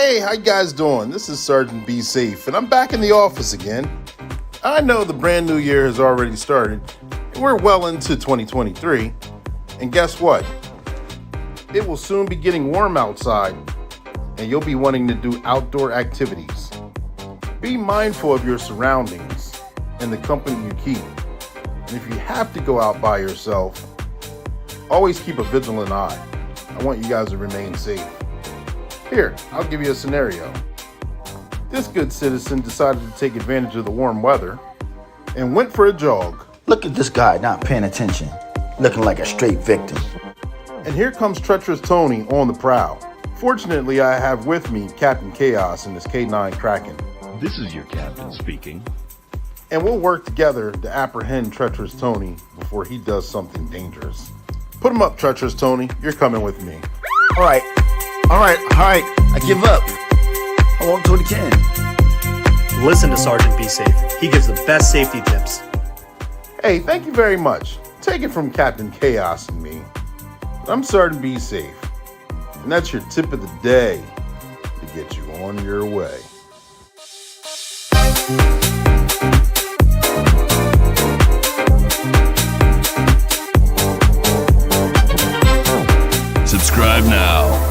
Hey, how you guys doing? This is Sergeant Be Safe, and I'm back in the office again. I know the brand new year has already started, and we're well into 2023. And guess what? It will soon be getting warm outside, and you'll be wanting to do outdoor activities. Be mindful of your surroundings and the company you keep. And if you have to go out by yourself, always keep a vigilant eye. I want you guys to remain safe. Here, I'll give you a scenario. This good citizen decided to take advantage of the warm weather and went for a jog. Look at this guy not paying attention, looking like a straight victim. And here comes treacherous Tony on the prowl. Fortunately, I have with me Captain Chaos and his K9 Kraken. This is your captain speaking. And we'll work together to apprehend treacherous Tony before he does something dangerous. Put him up, treacherous Tony. You're coming with me. All right, I give up. I won't do it again. Listen to Sergeant Be Safe. He gives the best safety tips. Hey, thank you very much. Take it from Captain Chaos and me. I'm Sergeant Be Safe. And that's your tip of the day to get you on your way. Subscribe now.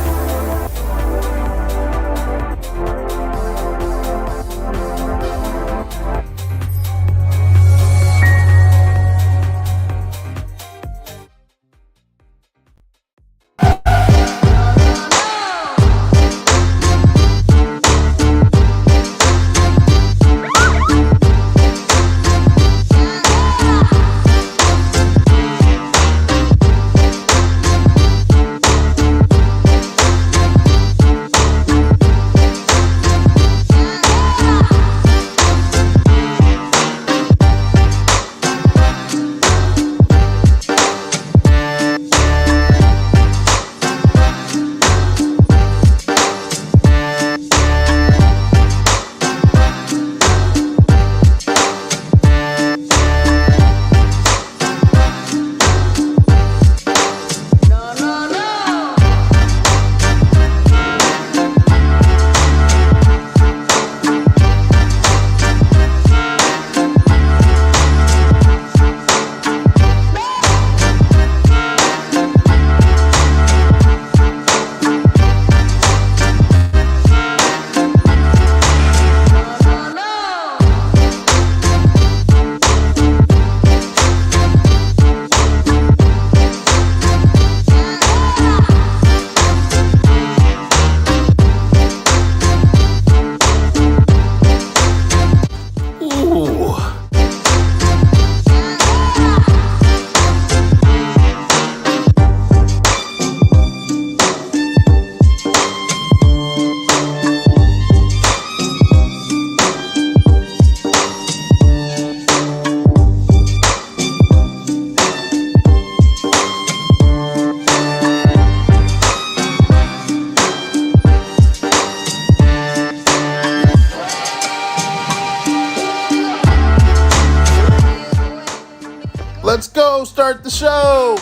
Let's go start the show.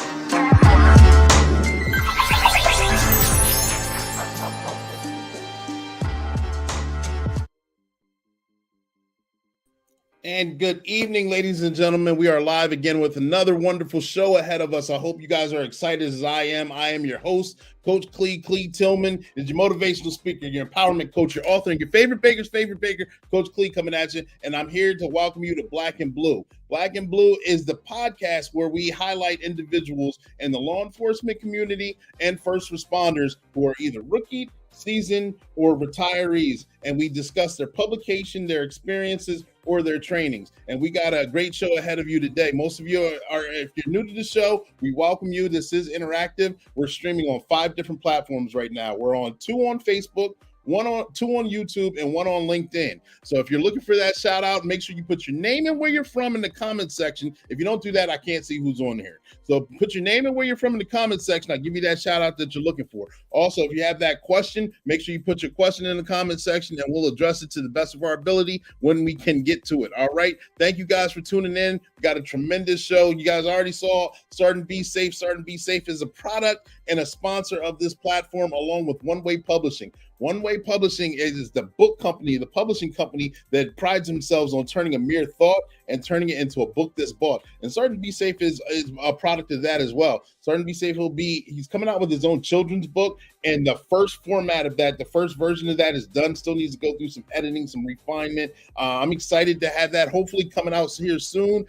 And good evening, ladies and gentlemen. We are live again with another wonderful show ahead of us. I hope you guys are excited as I am. I am your host, Coach Clee Tillman, is your motivational speaker, your empowerment coach, your author, and your favorite baker's favorite baker, Coach Clee, coming at you. And I'm here to welcome you to Black and Blue. Black and Blue is the podcast where we highlight individuals in the law enforcement community and first responders who are either rookie, seasoned, or retirees. And we discuss their publication, their experiences, or their trainings. And we got a great show ahead of you today. Most of you are, if you're new to the show, we welcome you. This is interactive. We're streaming on 5 different platforms right now. We're on 2 on Facebook, 2 on YouTube, and 1 on LinkedIn. So if you're looking for that shout out, make sure you put your name and where you're from in the comment section. If you don't do that, I can't see who's on here. So put your name and where you're from in the comment section. I'll give you that shout out that you're looking for. Also, if you have that question, make sure you put your question in the comment section and we'll address it to the best of our ability when we can get to it. All right. Thank you guys for tuning in. We got a tremendous show. You guys already saw Sergeant Be Safe. Sergeant Be Safe is a product and a sponsor of this platform, along with One Way Publishing. One Way Publishing is the book company, the publishing company that prides themselves on turning a mere thought and turning it into a book that's bought. And Starting to Be Safe is a product of that as well. Starting to Be Safe he's coming out with his own children's book, and the first format of that, the first version of that is done. Still needs to go through some editing, some refinement. I'm excited to have that hopefully coming out here soon.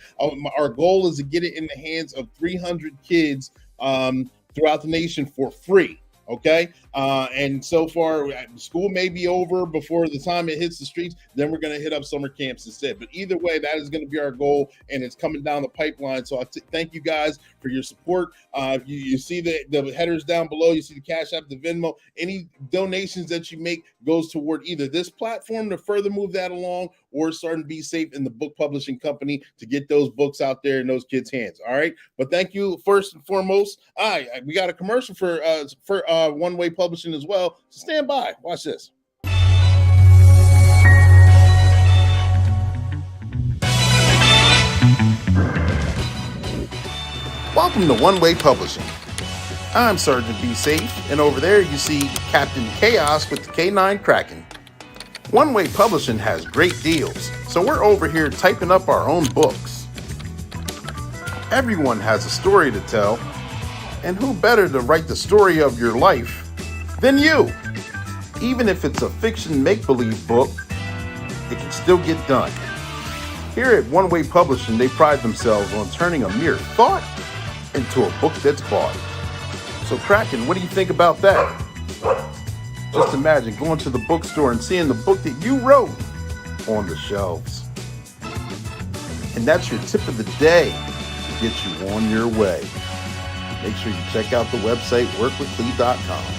Our goal is to get it in the hands of 300 kids throughout the nation for free. Okay. And so far, school may be over before the time it hits the streets. Then we're going to hit up summer camps instead. But either way, that is going to be our goal, and it's coming down the pipeline. So thank you guys for your support. You see the headers down below. You see the Cash App, the Venmo. Any donations that you make goes toward either this platform to further move that along, or Starting to Be Safe in the book publishing company to get those books out there in those kids' hands. All right. But thank you first and foremost. We got a commercial for One Way Publishing as well. So stand by. Watch this. Welcome to One Way Publishing. I'm Sergeant Be Safe, and over there you see Captain Chaos with the K9 Kraken. One Way Publishing has great deals, so we're over here typing up our own books. Everyone has a story to tell, and who better to write the story of your life than you? Even if it's a fiction make-believe book, it can still get done. Here at One Way Publishing, they pride themselves on turning a mere thought into a book that's bought. So Kraken, what do you think about that? Just imagine going to the bookstore and seeing the book that you wrote on the shelves. And that's your tip of the day to get you on your way. Make sure you check out the website workwithclee.com.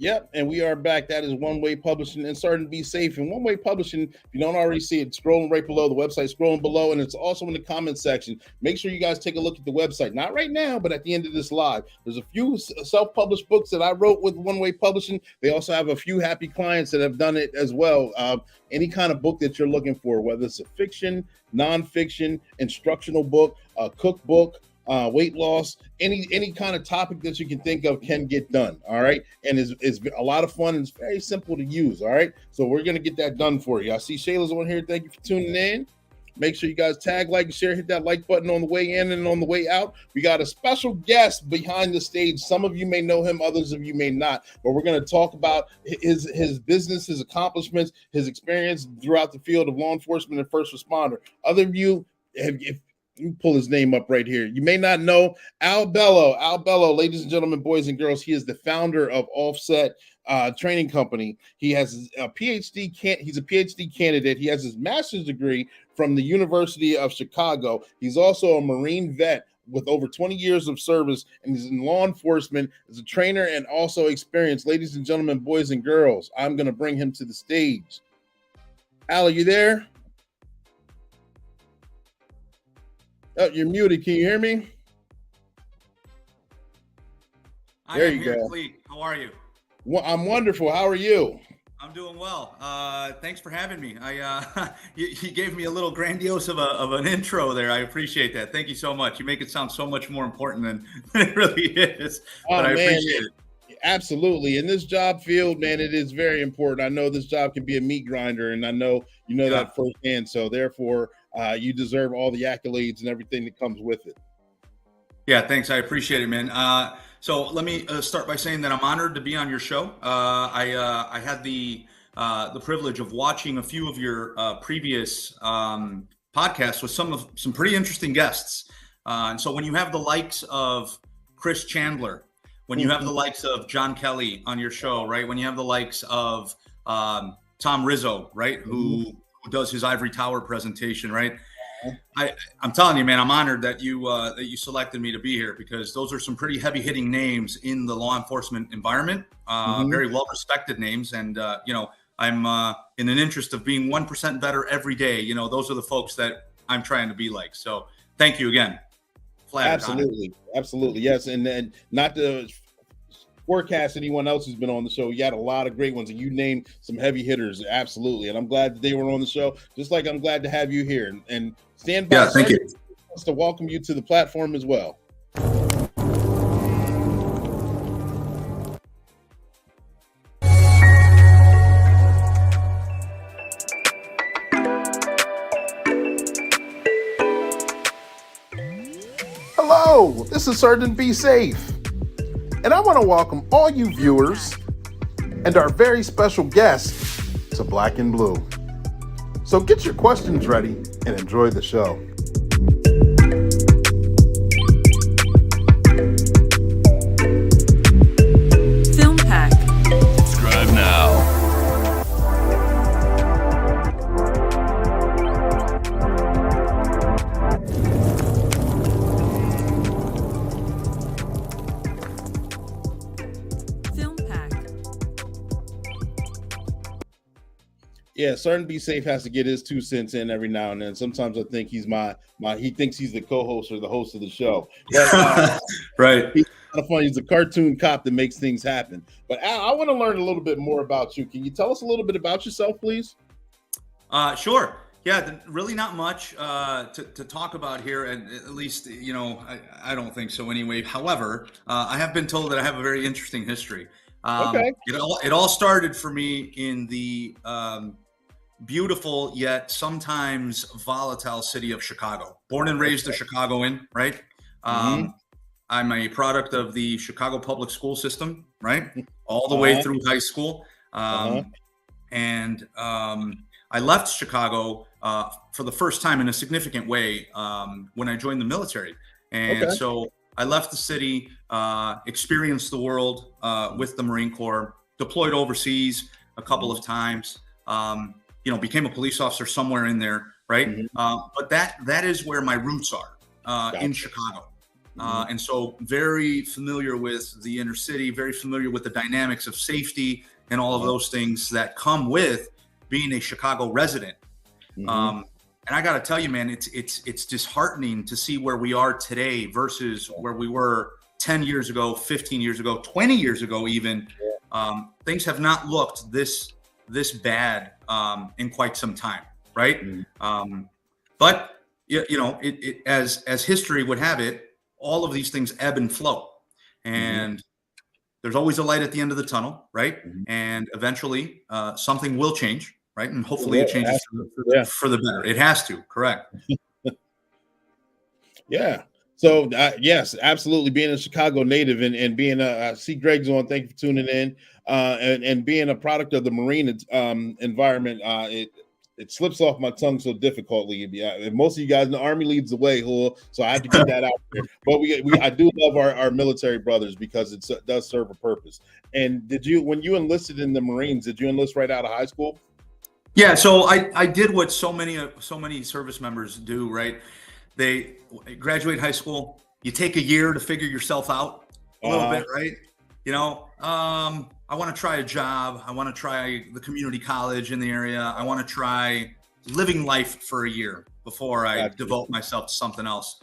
Yep, and we are back. That is One Way Publishing and Starting to Be Safe. And One Way Publishing, if you don't already see it, scrolling right below, the website scrolling below, and it's also in the comments section. Make sure you guys take a look at the website. Not right now, but at the end of this live. There's a few self-published books that I wrote with One Way Publishing. They also have a few happy clients that have done it as well. Any kind of book that you're looking for, whether it's a fiction, nonfiction, instructional book, a cookbook, weight loss, any kind of topic that you can think of can get done. All right. And it's a lot of fun and it's very simple to use. All right. So we're going to get that done for you. I see Shayla's on here. Thank you for tuning in. Make sure you guys tag, like, and share, hit that like button on the way in and on the way out. We got a special guest behind the stage. Some of you may know him, others of you may not, but we're going to talk about his business, his accomplishments, his experience throughout the field of law enforcement and first responder. Other of you, if you pull his name up right here. You may not know Al Bello. Al Bello, ladies and gentlemen, boys and girls, he is the founder of Offset Training Company. He has a PhD. He's a PhD candidate. He has his master's degree from the University of Chicago. He's also a Marine vet with over 20 years of service, and he's in law enforcement as a trainer and also experienced. Ladies and gentlemen, boys and girls, I'm going to bring him to the stage. Al, are you there? Oh, you're muted. Can you hear me? There you go. Clee. How are you? Well, I'm wonderful. How are you? I'm doing well. Thanks for having me. You gave me a little grandiose of an intro there. I appreciate that. Thank you so much. You make it sound so much more important than it really is. But I appreciate it. Absolutely. In this job field, man, it is very important. I know this job can be a meat grinder, and I know you know that firsthand. So therefore, you deserve all the accolades and everything that comes with it. Yeah, thanks. I appreciate it, man. So let me start by saying that I'm honored to be on your show. I had the privilege of watching a few of your previous podcasts with some pretty interesting guests. And so when you have the likes of Chris Chandler, when you have the likes of John Kelly on your show, right? When you have the likes of Tom Rizzo, right? Who does his Ivory Tower presentation, right? I'm telling you, man, I'm honored that you selected me to be here, because those are some pretty heavy hitting names in the law enforcement environment, very well respected names. And, I'm in an interest of being 1% better every day. You know, those are the folks that I'm trying to be like. So thank you again. Absolutely. Yes. And then not to forecast anyone else who's been on the show. You had a lot of great ones, and you named some heavy hitters, absolutely. And I'm glad that they were on the show, just like I'm glad to have you here. And stand by. Yeah, thank you. To welcome you to the platform as well. Hello, this is Sergeant Be Safe, and I want to welcome all you viewers and our very special guest to Black and Blue. So get your questions ready and enjoy the show. Film Pack. Subscribe now. Yeah, Sergeant Be Safe has to get his 2 cents in every now and then. Sometimes I think he's he thinks he's the co-host or the host of the show. But, right. He's kind of funny. He's a cartoon cop that makes things happen. But Al, I want to learn a little bit more about you. Can you tell us a little bit about yourself, please? Sure. Yeah, really not much to talk about here, and at least, I don't think so anyway. However, I have been told that I have a very interesting history. Okay. It all started for me in the beautiful yet sometimes volatile city of Chicago. Born and raised a Chicagoan, right? I'm a product of the Chicago public school system, right? All the way through high school. And I left Chicago for the first time in a significant way when I joined the military. And so I left the city, experienced the world with the Marine Corps, deployed overseas a couple of times, became a police officer somewhere in there, right? But that is where my roots are, in Chicago. And so very familiar with the inner city, very familiar with the dynamics of safety and all of those things that come with being a Chicago resident. And I got to tell you, man, it's disheartening to see where we are today versus where we were 10 years ago, 15 years ago, 20 years ago, even. Things have not looked this bad in quite some time, right? But as history would have it, all of these things ebb and flow, and there's always a light at the end of the tunnel, right? And eventually, something will change. Right. And hopefully it changes for the better. It has to. Correct. Yeah. So, yes, absolutely. Being a Chicago native and being I see Greg's on. Thank you for tuning in. And being a product of the Marine environment, it slips off my tongue so difficultly. Yeah, most of you guys in the Army leads the way, so I have to get that out there. But I do love our military brothers because it does serve a purpose. And when you enlisted in the Marines, did you enlist right out of high school? Yeah, so I did what so many service members do, right? They graduate high school, you take a year to figure yourself out a little bit, right? I want to try a job. I want to try the community college in the area. I want to try living life for a year before I devote myself to something else.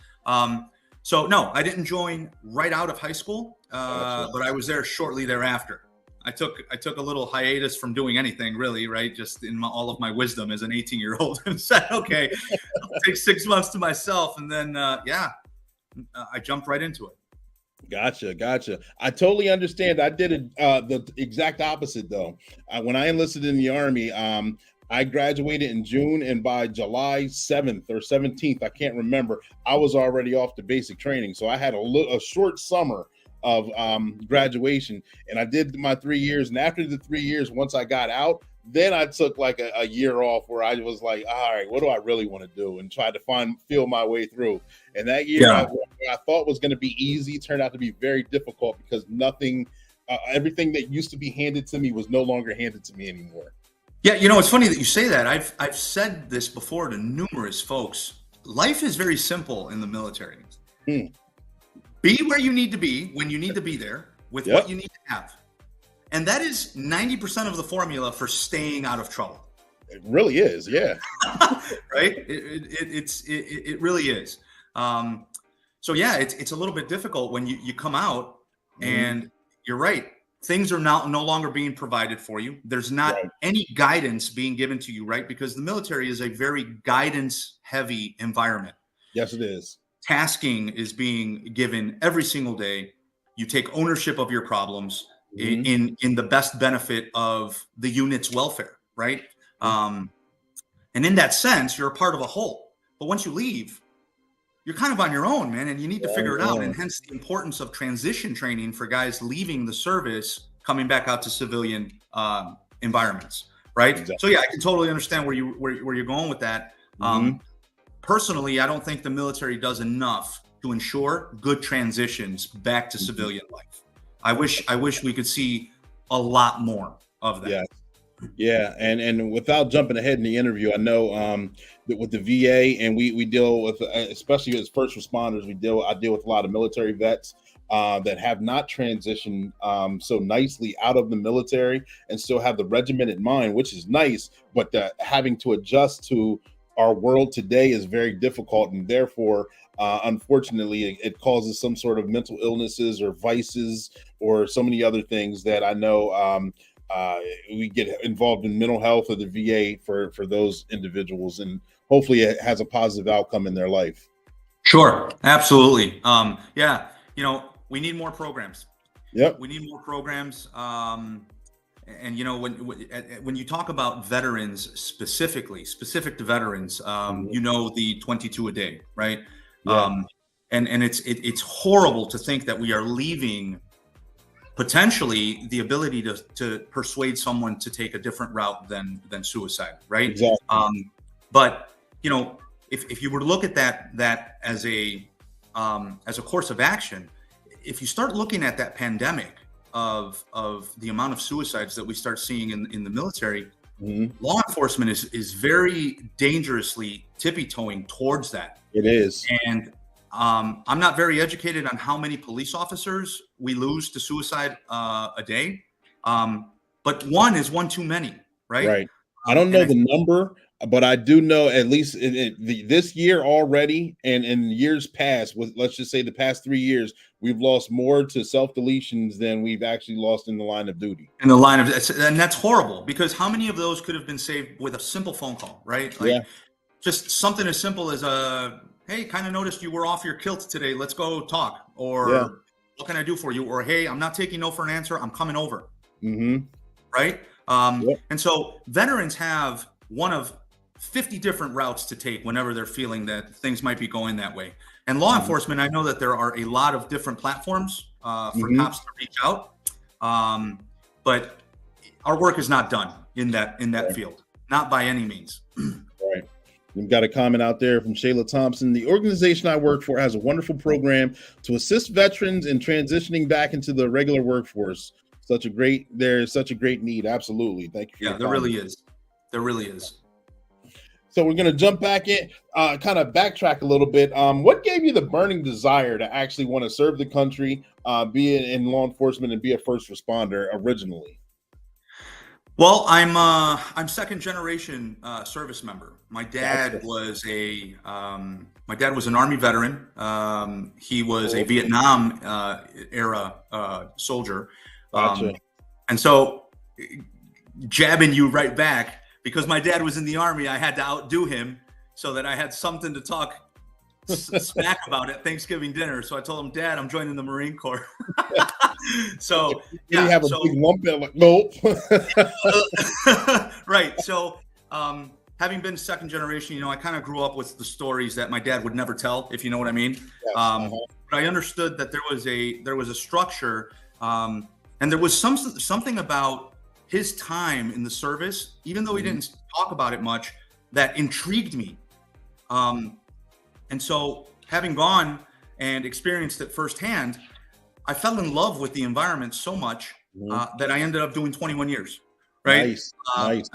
So no, I didn't join right out of high school, but I was there shortly thereafter. I took a little hiatus from doing anything really, right? Just in all of my wisdom as an 18-year-old, and said, okay, I'll take 6 months to myself. And then, I jumped right into it. Gotcha. I totally understand. I did the exact opposite though. When I enlisted in the Army, I graduated in June, and by July 7th or 17th, I can't remember, I was already off to basic training. So I had a short summer of graduation, and I did my 3 years. And after the 3 years, once I got out, then I took like a year off where I was like, all right, what do I really want to do? And tried to feel my way through. And that year I thought was going to be easy turned out to be very difficult because everything that used to be handed to me was no longer handed to me anymore. Yeah, it's funny that you say that. I've said this before to numerous folks. Life is very simple in the military. Be where you need to be when you need to be there with what you need to have. And that is 90% of the formula for staying out of trouble. It really is, yeah. Right? It really is. So yeah, it's a little bit difficult when you come out and you're right. things are now no longer being provided for you. There's not any guidance being given to you, right? Because the military is a very guidance heavy environment. Yes, it is. Tasking is being given every single day. You take ownership of your problems in the best benefit of the unit's welfare, right? And in that sense, you're a part of a whole. But once you leave, you're kind of on your own, man, and you need to figure it out. And hence the importance of transition training for guys leaving the service, coming back out to civilian environments, right? Exactly. So yeah, I can totally understand where you're going with that. Personally, I don't think the military does enough to ensure good transitions back to civilian life. I wish we could see a lot more of that. Yeah, and without jumping ahead in the interview, I know that with the VA, and we deal with, especially as first responders, I deal with a lot of military vets that have not transitioned so nicely out of the military and still have the regimented mind, which is nice, but having to adjust to our world today is very difficult, and therefore, unfortunately, it causes some sort of mental illnesses or vices or so many other things that I know we get involved in mental health of the VA for those individuals, and hopefully it has a positive outcome in their life. Sure, absolutely. Yeah, we need more programs. Yep, we need more programs. And when you talk about veterans specific to veterans, the 22 a day, right? Yeah. And it's horrible to think that we are leaving potentially the ability to persuade someone to take a different route than suicide, right? Exactly. But if you were to look at that as a course of action, if you start looking at that pandemic of the amount of suicides that we start seeing in the military, law enforcement is very dangerously tippy-toeing towards that. It is. And I'm not very educated on how many police officers we lose to suicide a day, but one is one too many, right? Right. I don't know the number, but I do know at least this year already, and in years past, let's just say the past 3 years, we've lost more to self-deletions than we've actually lost in the line of duty. And that's horrible, because how many of those could have been saved with a simple phone call, right? Like just something as simple as hey, kind of noticed you were off your kilt today. Let's go talk. Or what can I do for you? Or, hey, I'm not taking no for an answer. I'm coming over. Right? And so veterans have one of 50 different routes to take whenever they're feeling that things might be going that way. And law enforcement, I know that there are a lot of different platforms for cops to reach out. But our work is not done in that field, not by any means. Right. We've got a comment out there from Shayla Thompson. The organization I work for has a wonderful program to assist veterans in transitioning back into the regular workforce. There's such a great need. Absolutely. Thank you. Yeah, there really is. There really is. So we're going to jump back in, kind of backtrack a little bit. What gave you the burning desire to actually want to serve the country, be in law enforcement, and be a first responder originally? Well, I'm second generation service member. My dad was an Army veteran. He was a Vietnam era soldier. And so jabbing you right back, because my dad was in the Army, I had to outdo him so that I had something to talk smack about at Thanksgiving dinner. So I told him, Dad, I'm joining the Marine Corps. So you have a big lump there, like, nope. Right. So having been second generation, I kind of grew up with the stories that my dad would never tell, if you know what I mean. Yes, but I understood that there was a structure, and there was something about his time in the service, even though he didn't talk about it much, that intrigued me. And so having gone and experienced it firsthand, I fell in love with the environment so much that I ended up doing 21 years. Right. Nice.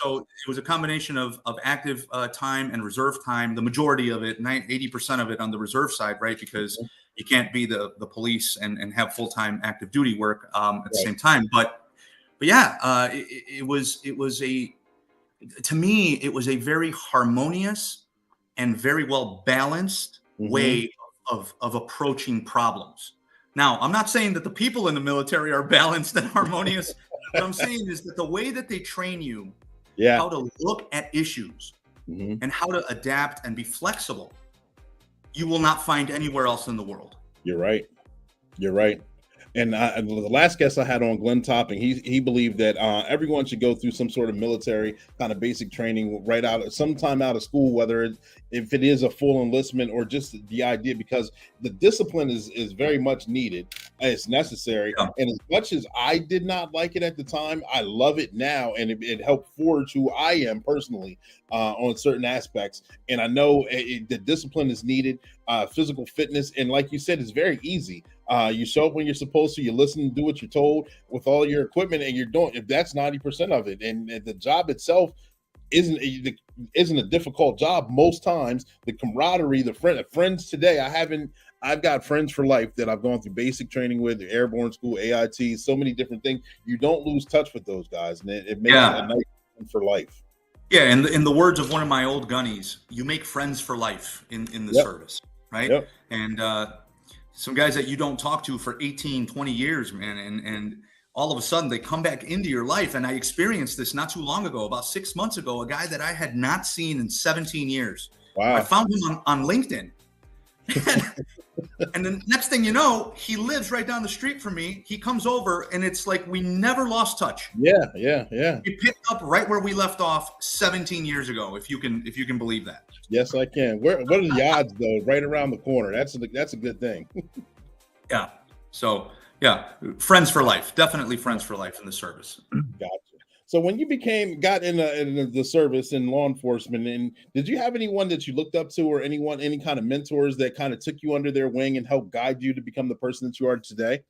So it was a combination of active time and reserve time. The majority of it, 80% of it on the reserve side, right? Because you can't be the police and have full-time active duty work at the same time. But yeah, it was to me, it was a very harmonious and very well balanced way of approaching problems. Now, I'm not saying that the people in the military are balanced and harmonious. What I'm saying is that the way that they train you Yeah. how to look at issues and how to adapt and be flexible, you will not find anywhere else in the world. You're right. You're right. And the last guest I had on, Glenn Topping, he believed that everyone should go through some sort of military kind of basic training sometime out of school, if it is a full enlistment or just the idea, because the discipline is very much needed. It's necessary. Yeah. And as much as I did not like it at the time, I love it now. And it helped forge who I am personally on certain aspects. And I know the discipline is needed, physical fitness. And like you said, it's very easy. You show up when you're supposed to, you listen and do what you're told with all your equipment, and you're doing, if that's 90% of it. And the job itself isn't a difficult job most times. The camaraderie, the friends today, I've got friends for life that I've gone through basic training with, the airborne school, AIT, so many different things. You don't lose touch with those guys, and it makes it a nice friend for life. Yeah, and in the words of one of my old gunnies, you make friends for life in the service, right? Yep. And some guys that you don't talk to for 18, 20 years, man, and all of a sudden they come back into your life. And I experienced this not too long ago, about 6 months ago, a guy that I had not seen in 17 years. Wow. I found him on LinkedIn. And the next thing you know, he lives right down the street from me. He comes over, and it's like we never lost touch. Yeah. We picked up right where we left off 17 years ago, if you can believe that. Yes, I can. What are the odds, though? Right around the corner. That's a good thing. Yeah. So yeah, friends for life. Definitely friends for life in the service. Gotcha. So when you got in the service in law enforcement, and did you have anyone that you looked up to, or any kind of mentors that kind of took you under their wing and helped guide you to become the person that you are today?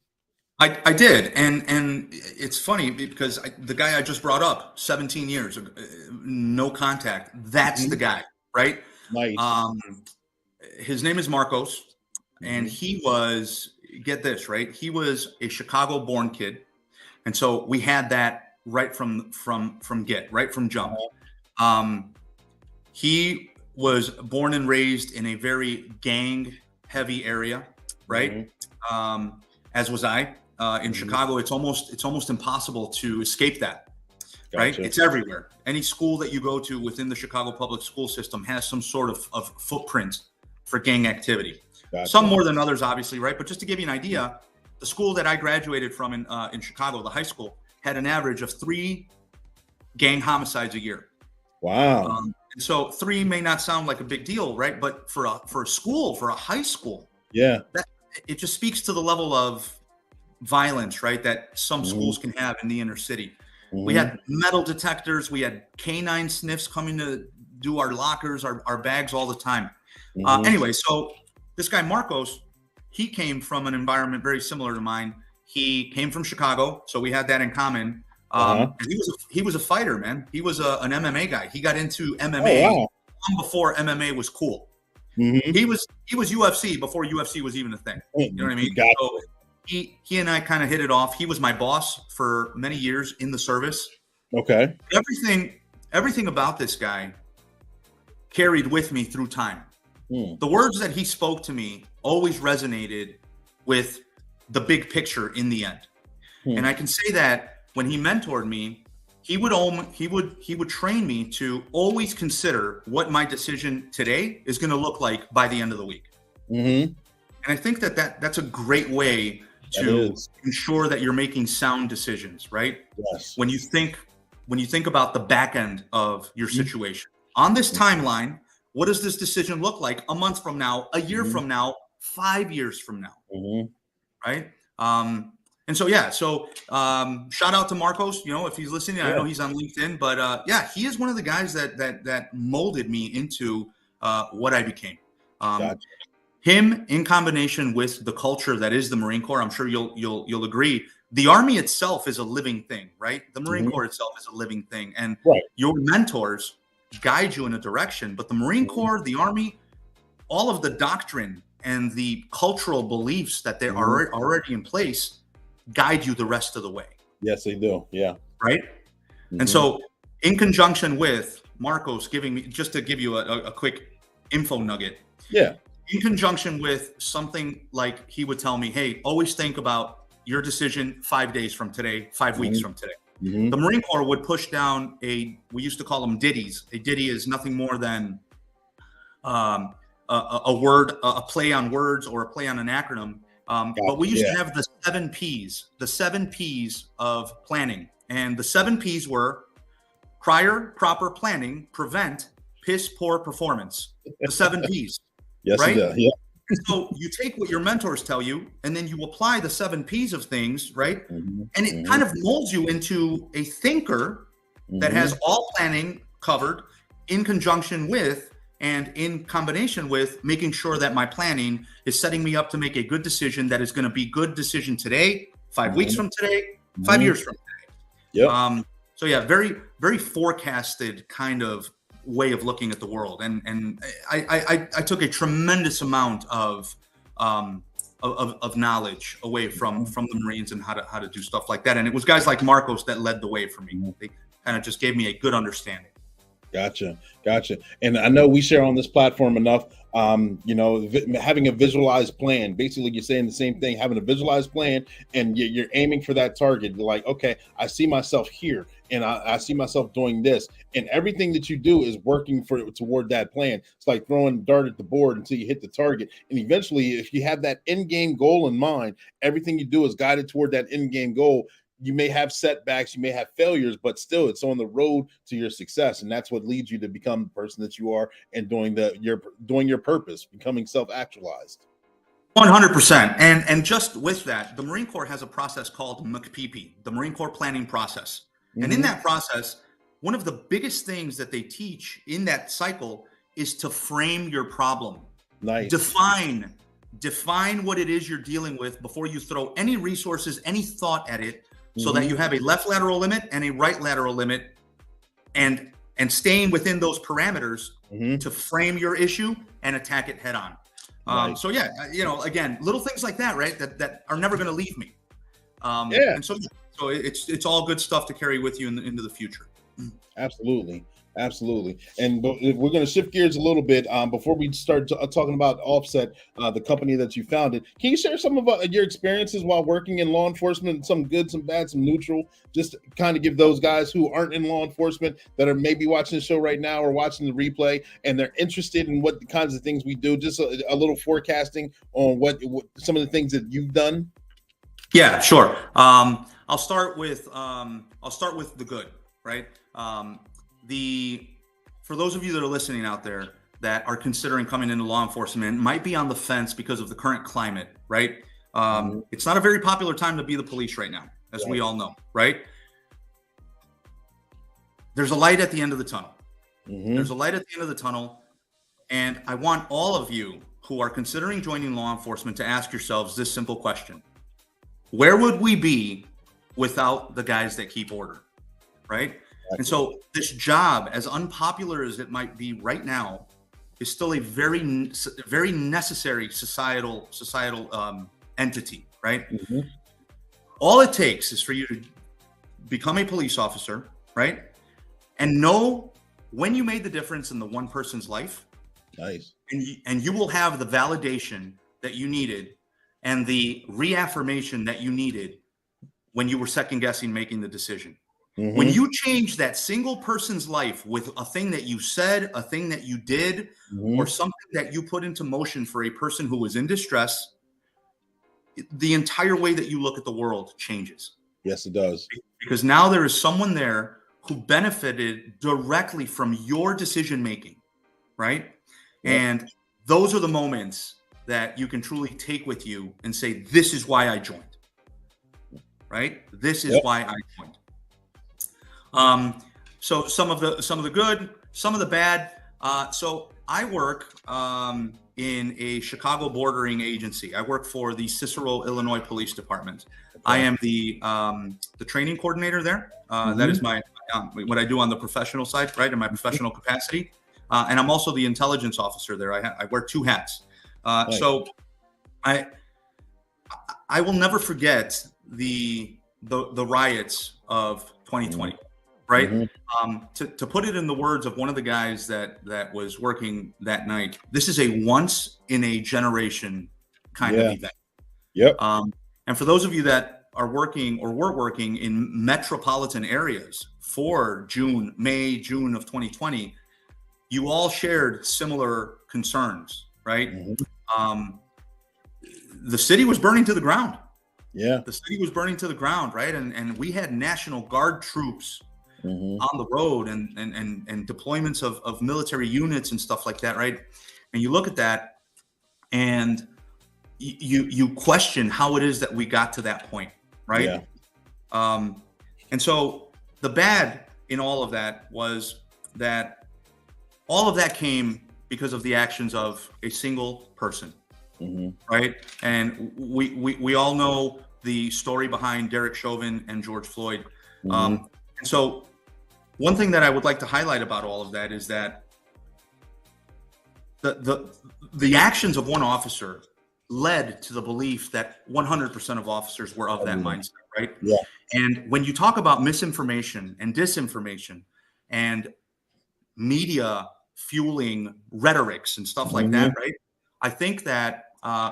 I did, and it's funny because the guy I just brought up, 17 years, no contact. That's the guy, right? Nice. His name is Marcos, and he was, get this, right? He was a Chicago-born kid, and so we had that right from jump. He was born and raised in a very gang-heavy area, right? As was I. In Chicago, it's almost impossible to escape that, right? It's everywhere. Any school that you go to within the Chicago public school system has some sort of footprint for gang activity. Some more than others, obviously, right? But just to give you an idea, the school that I graduated from in Chicago, the high school, had an average of 3 gang homicides a year. Wow. And so 3 may not sound like a big deal, right? But for a school, for a high school, it just speaks to the level of violence, right, that some schools can have in the inner city. We had metal detectors, we had canine sniffs coming to do our lockers, our bags all the time. Anyway, so this guy Marcos, he came from an environment very similar to mine. He came from Chicago, so we had that in common. He was a fighter, man. He was an MMA guy. He got into MMA long before MMA was cool. He was UFC before UFC was even a thing. You know what I mean? So he and I kind of hit it off. He was my boss for many years in the service. Okay. Everything about this guy carried with me through time. The words that he spoke to me always resonated with the big picture in the end. And I can say that when he mentored me, he would train me to always consider what my decision today is going to look like by the end of the week. And I think that's a great way to ensure that you're making sound decisions, right? Yes. When you think about the back end of your situation on this timeline, what does this decision look like a month from now, a year from now, 5 years from now? Right. And so, shout out to Marcos, if he's listening. I know he's on LinkedIn, but he is one of the guys that molded me into what I became. Him in combination with the culture that is the Marine Corps. I'm sure you'll agree. The Army itself is a living thing, right? The Marine Corps itself is a living thing, and your mentors guide you in a direction. But the Marine Corps, the Army, all of the doctrine and the cultural beliefs that they are already in place guide you the rest of the way. Yes, they do. Yeah. Right. And so in conjunction with Marcos giving me, just to give you a quick info nugget. Yeah. in conjunction with something like he would tell me, hey, always think about your decision 5 days from today, 5 weeks from today. The Marine Corps would push down we used to call them ditties. A ditty is nothing more than a word, a play on words or a play on an acronym. But we used to have the 7 P's of planning. And the 7 P's were prior, proper planning, prevent, piss poor performance. The 7 P's. Yes, right? Yeah. So you take what your mentors tell you, and then you apply the 7 P's of things, right? And it kind of molds you into a thinker that has all planning covered in conjunction with and in combination with making sure that my planning is setting me up to make a good decision that is going to be good decision today, 5 weeks from today, 5 years from today. So yeah, very, very forecasted kind of way of looking at the world. And I took a tremendous amount of knowledge away from the Marines and how to do stuff like that. And it was guys like Marcos that led the way for me. They kind of just gave me a good understanding. Gotcha. And I know we share on this platform enough, having a visualized plan. Basically, you're saying the same thing, having a visualized plan, and you're aiming for that target. You're like, okay, I see myself here, and I see myself doing this. And everything that you do is working toward that plan. It's like throwing a dart at the board until you hit the target. And eventually, if you have that end game goal in mind, everything you do is guided toward that end game goal. You may have setbacks, you may have failures, but still it's on the road to your success. And that's what leads you to become the person that you are and doing your purpose, becoming self-actualized. 100%. And just with that, the Marine Corps has a process called MCPP, the Marine Corps Planning Process. And in that process, one of the biggest things that they teach in that cycle is to frame your problem. Nice. Define what it is you're dealing with before you throw any resources, any thought at it, so that you have a left lateral limit and a right lateral limit, and staying within those parameters to frame your issue and attack it head on. Right. So yeah, again, little things like that, right? That are never going to leave me. And so it's all good stuff to carry with you into the future. Absolutely. And we're going to shift gears a little bit before we start talking about Offset, the company that you founded. Can you share some of your experiences while working in law enforcement? Some good, some bad, some neutral. Just to kind of give those guys who aren't in law enforcement that are maybe watching the show right now or watching the replay, and they're interested in what the kinds of things we do. Just a little forecasting on what some of the things that you've done. Yeah, sure. I'll start with the good, right? For those of you that are listening out there that are considering coming into law enforcement, might be on the fence because of the current climate, right? It's not a very popular time to be the police right now, as we all know, right? There's a light at the end of the tunnel. There's a light at the end of the tunnel. And I want all of you who are considering joining law enforcement to ask yourselves this simple question. Where would we be without the guys that keep order, right? And so this job, as unpopular as it might be right now, is still a very, very necessary societal entity, right? All it takes is for you to become a police officer, right? And know when you made the difference in the one person's life. Nice. And you will have the validation that you needed and the reaffirmation that you needed when you were second guessing making the decision. When you change that single person's life with a thing that you said, a thing that you did, or something that you put into motion for a person who was in distress, the entire way that you look at the world changes. Yes, it does. Because now there is someone there who benefited directly from your decision making, right? Yep. And those are the moments that you can truly take with you and say, this is why I joined, right? This is why I joined. So some of the good, some of the bad. So I work in a Chicago bordering agency. I work for the Cicero, Illinois Police Department. Okay. I am the training coordinator there. That is my what I do on the professional side, right, in my professional capacity. And I'm also the intelligence officer there. I wear 2 hats. Nice. So I will never forget the riots of 2020. right? Mm-hmm. To put it in the words of one of the guys that was working that night, this is a once in a generation kind of event. Yep. And for those of you that are working or were working in metropolitan areas for May, June of 2020, you all shared similar concerns, right? Mm-hmm. The city was burning to the ground. Yeah. The city was burning to the ground, right? And we had National Guard troops on the road and deployments of military units and stuff like that, right? And you look at that and you question how it is that we got to that point, right? Yeah. And so the bad in all of that was that all of that came because of the actions of a single person, right? And we all know the story behind Derek Chauvin and George Floyd. And so one thing that I would like to highlight about all of that is that the actions of one officer led to the belief that 100% of officers were of that mindset, right? Yeah. And when you talk about misinformation and disinformation and media fueling rhetorics and stuff like that, right? I think that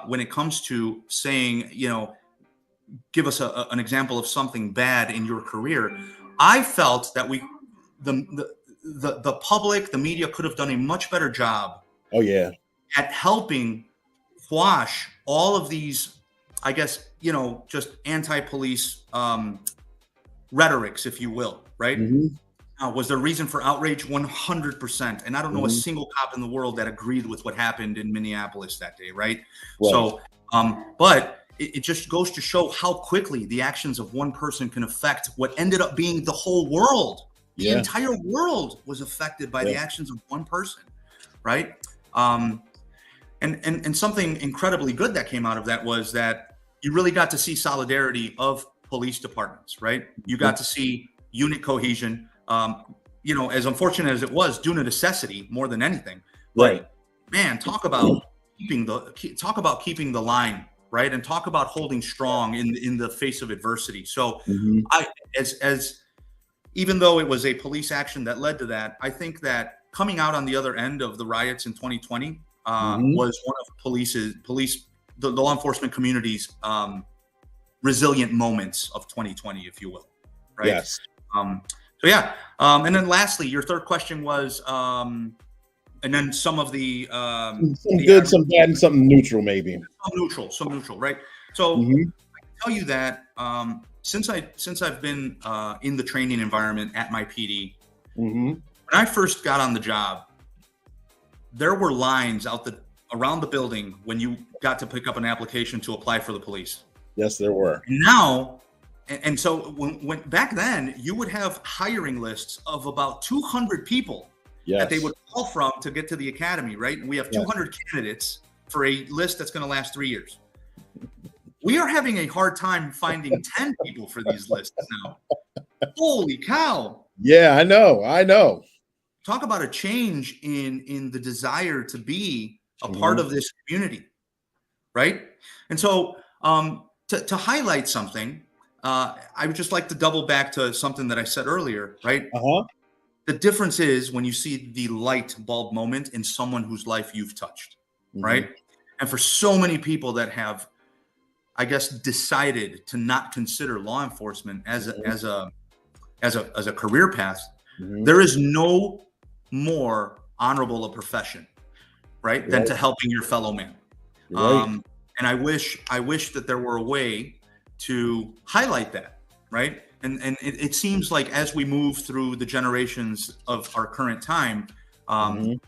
when it comes to saying, give us an example of something bad in your career, I felt that the public, the media could have done a much better job. Oh yeah. At helping quash all of these, I guess, just anti-police rhetorics, if you will, right? Was there reason for outrage? 100%. And I don't know a single cop in the world that agreed with what happened in Minneapolis that day, right? So, but it just goes to show how quickly the actions of one person can affect what ended up being the whole world. The entire world was affected by the actions of one person, right? And something incredibly good that came out of that was that you really got to see solidarity of police departments, right? You got to see unit cohesion, as unfortunate as it was, due to necessity more than anything. But man, talk about keeping the line, right? And talk about holding strong in the face of adversity. So as even though it was a police action that led to that, I think that coming out on the other end of the riots in 2020 was one of the law enforcement community's resilient moments of 2020, if you will, right? Yes. And then lastly, your third question was, and then some of the some good, some bad, and something neutral, maybe. Some neutral, right? So I can tell you that since I've been in the training environment at my PD, when I first got on the job, there were lines around the building when you got to pick up an application to apply for the police. Yes, there were. And now, and so when back then, you would have hiring lists of about 200 people that they would call from to get to the academy, right? And we have 200 candidates for a list that's going to last 3 years. We are having a hard time finding 10 people for these lists now. Holy cow. Yeah, I know. Talk about a change in the desire to be a part of this community, right? And so to highlight something, I would just like to double back to something that I said earlier, right? The difference is when you see the light bulb moment in someone whose life you've touched, right? And for so many people that have, I guess, decided to not consider law enforcement as a career path, there is no more honorable a profession, right, than to helping your fellow man. And I wish that there were a way to highlight that, right? And it seems like as we move through the generations of our current time, the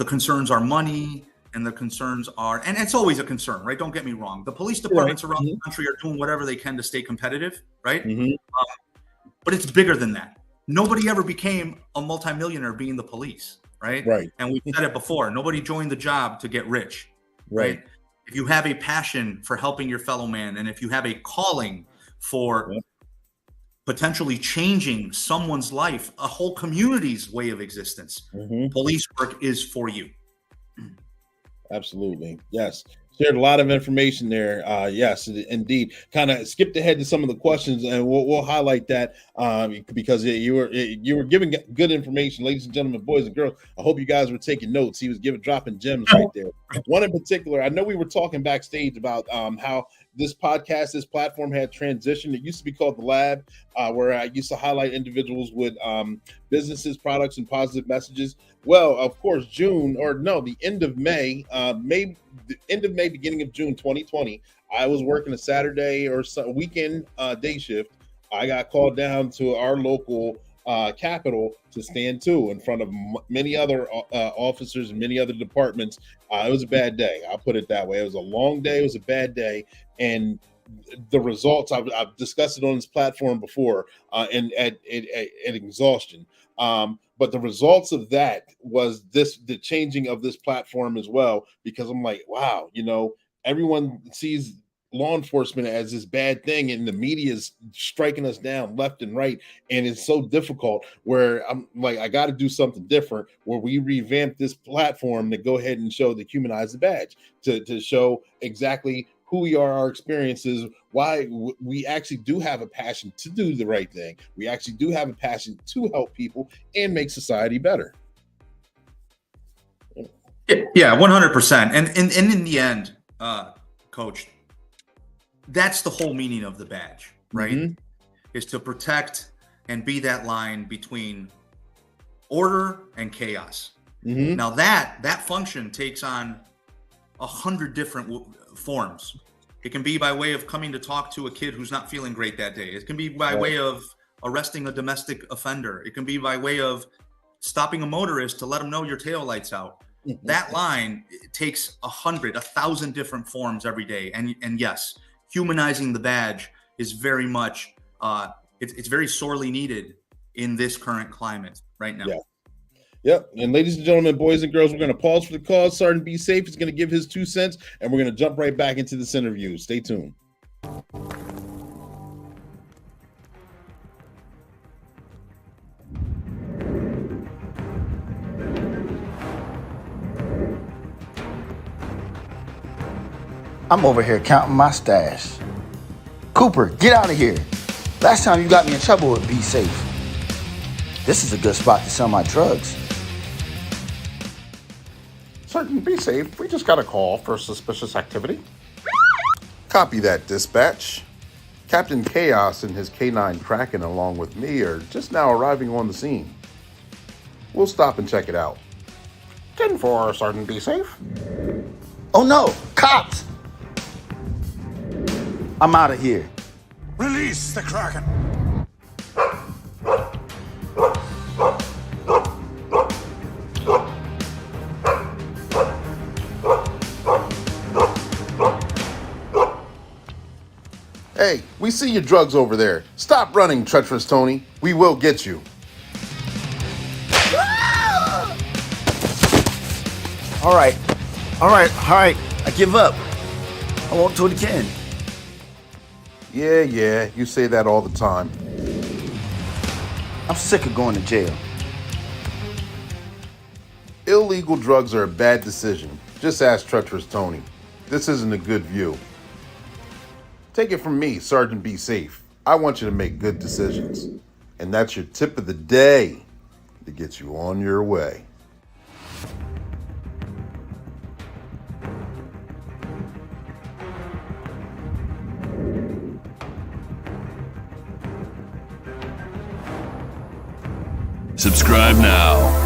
concerns are money, and the concerns are, and it's always a concern, right? Don't get me wrong. The police departments around the country are doing whatever they can to stay competitive, right? But it's bigger than that. Nobody ever became a multimillionaire being the police, right? And we've said it before. Nobody joined the job to get rich, right? If you have a passion for helping your fellow man, and if you have a calling for potentially changing someone's life, a whole community's way of existence, police work is for you. Absolutely. Yes. Shared a lot of information there. Yes, indeed. Kind of skipped ahead to some of the questions, and we'll highlight that because you were giving good information, ladies and gentlemen, boys and girls. I hope you guys were taking notes. He was dropping gems right there. One in particular, I know we were talking backstage about how this platform had transitioned. It used to be called The Lab, where I used to highlight individuals with businesses, products, and positive messages. Well, of course, the end of May, beginning of June 2020, I was working a Saturday or weekend day shift. I got called down to our local Capitol to stand too in front of many other officers and many other departments. It was a bad day. I'll put it that way. It was a long day. It was a bad day. And the results, I've discussed it on this platform before and at exhaustion. But the results of that was the changing of this platform as well, because I'm like, wow, everyone sees law enforcement as this bad thing, and the media is striking us down left and right, and it's so difficult. Where I'm like, I got to do something different. Where we revamp this platform to go ahead and show the humanize the badge, to show exactly who we are, our experiences, why we actually do have a passion to do the right thing. We actually do have a passion to help people and make society better. Yeah, 100%. And in the end, Coach, that's the whole meaning of the badge, right? Mm-hmm. Is to protect and be that line between order and chaos. Mm-hmm. Now that function takes on 100 different forms. It can be by way of coming to talk to a kid who's not feeling great that day. It can be by way of arresting a domestic offender. It can be by way of stopping a motorist to let them know your tail light's out. Mm-hmm. That line takes 1,000 different forms every day. And yes, humanizing the badge is very much, it's very sorely needed in this current climate right now. Yeah. Yep. And ladies and gentlemen, boys and girls, we're going to pause for the cause. Sergeant Be Safe is going to give his 2 cents, and we're going to jump right back into this interview. Stay tuned. I'm over here counting my stash. Cooper, get out of here. Last time you got me in trouble with Be Safe. This is a good spot to sell my drugs. Sergeant, be safe. We just got a call for suspicious activity. Copy that, dispatch. Captain Chaos and his K9 Kraken along with me are just now arriving on the scene. We'll stop and check it out. 10-4, Sergeant, be safe. Oh no, cops! I'm out of here. Release the Kraken. Hey, we see your drugs over there. Stop running, treacherous Tony. We will get you. All right. I give up. I won't do it again. Yeah, you say that all the time. I'm sick of going to jail. Illegal drugs are a bad decision. Just ask treacherous Tony. This isn't a good view. Take it from me, Sergeant Be Safe. I want you to make good decisions. And that's your tip of the day to get you on your way. Subscribe now.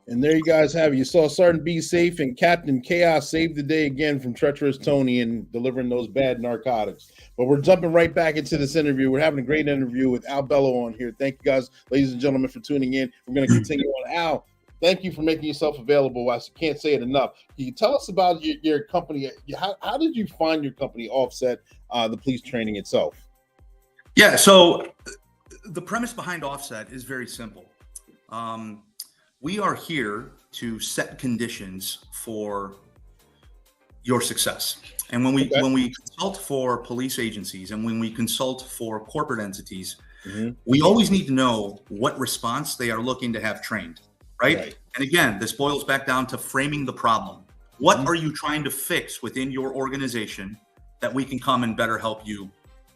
And there you guys have it. You saw Sergeant Be Safe and Captain Chaos save the day again from treacherous Tony and delivering those bad narcotics. But we're jumping right back into this interview. We're having a great interview with Bello on here. Thank you guys, ladies and gentlemen, for tuning in. We're going to continue on. Al, thank you for making yourself available. I can't say it enough. Can you tell us about your company? How did you find your company, Offset, the police training itself? Yeah, so the premise behind Offset is very simple. We are here to set conditions for your success. And when we consult for police agencies and when we consult for corporate entities, we always need to know what response they are looking to have trained, right? And again, this boils back down to framing the problem. What are you trying to fix within your organization that we can come and better help you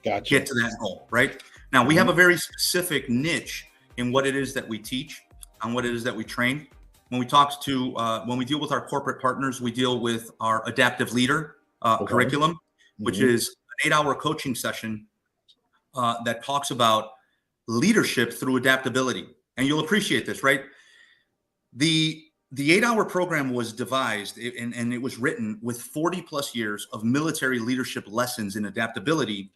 get to that goal, right? Now, we have a very specific niche in what it is that we teach and what it is that we train. When we talk to, when we deal with our corporate partners, we deal with our adaptive leader curriculum, which is an 8-hour coaching session that talks about leadership through adaptability. And you'll appreciate this, right? The 8-hour program was devised and it was written with 40 plus years of military leadership lessons in adaptability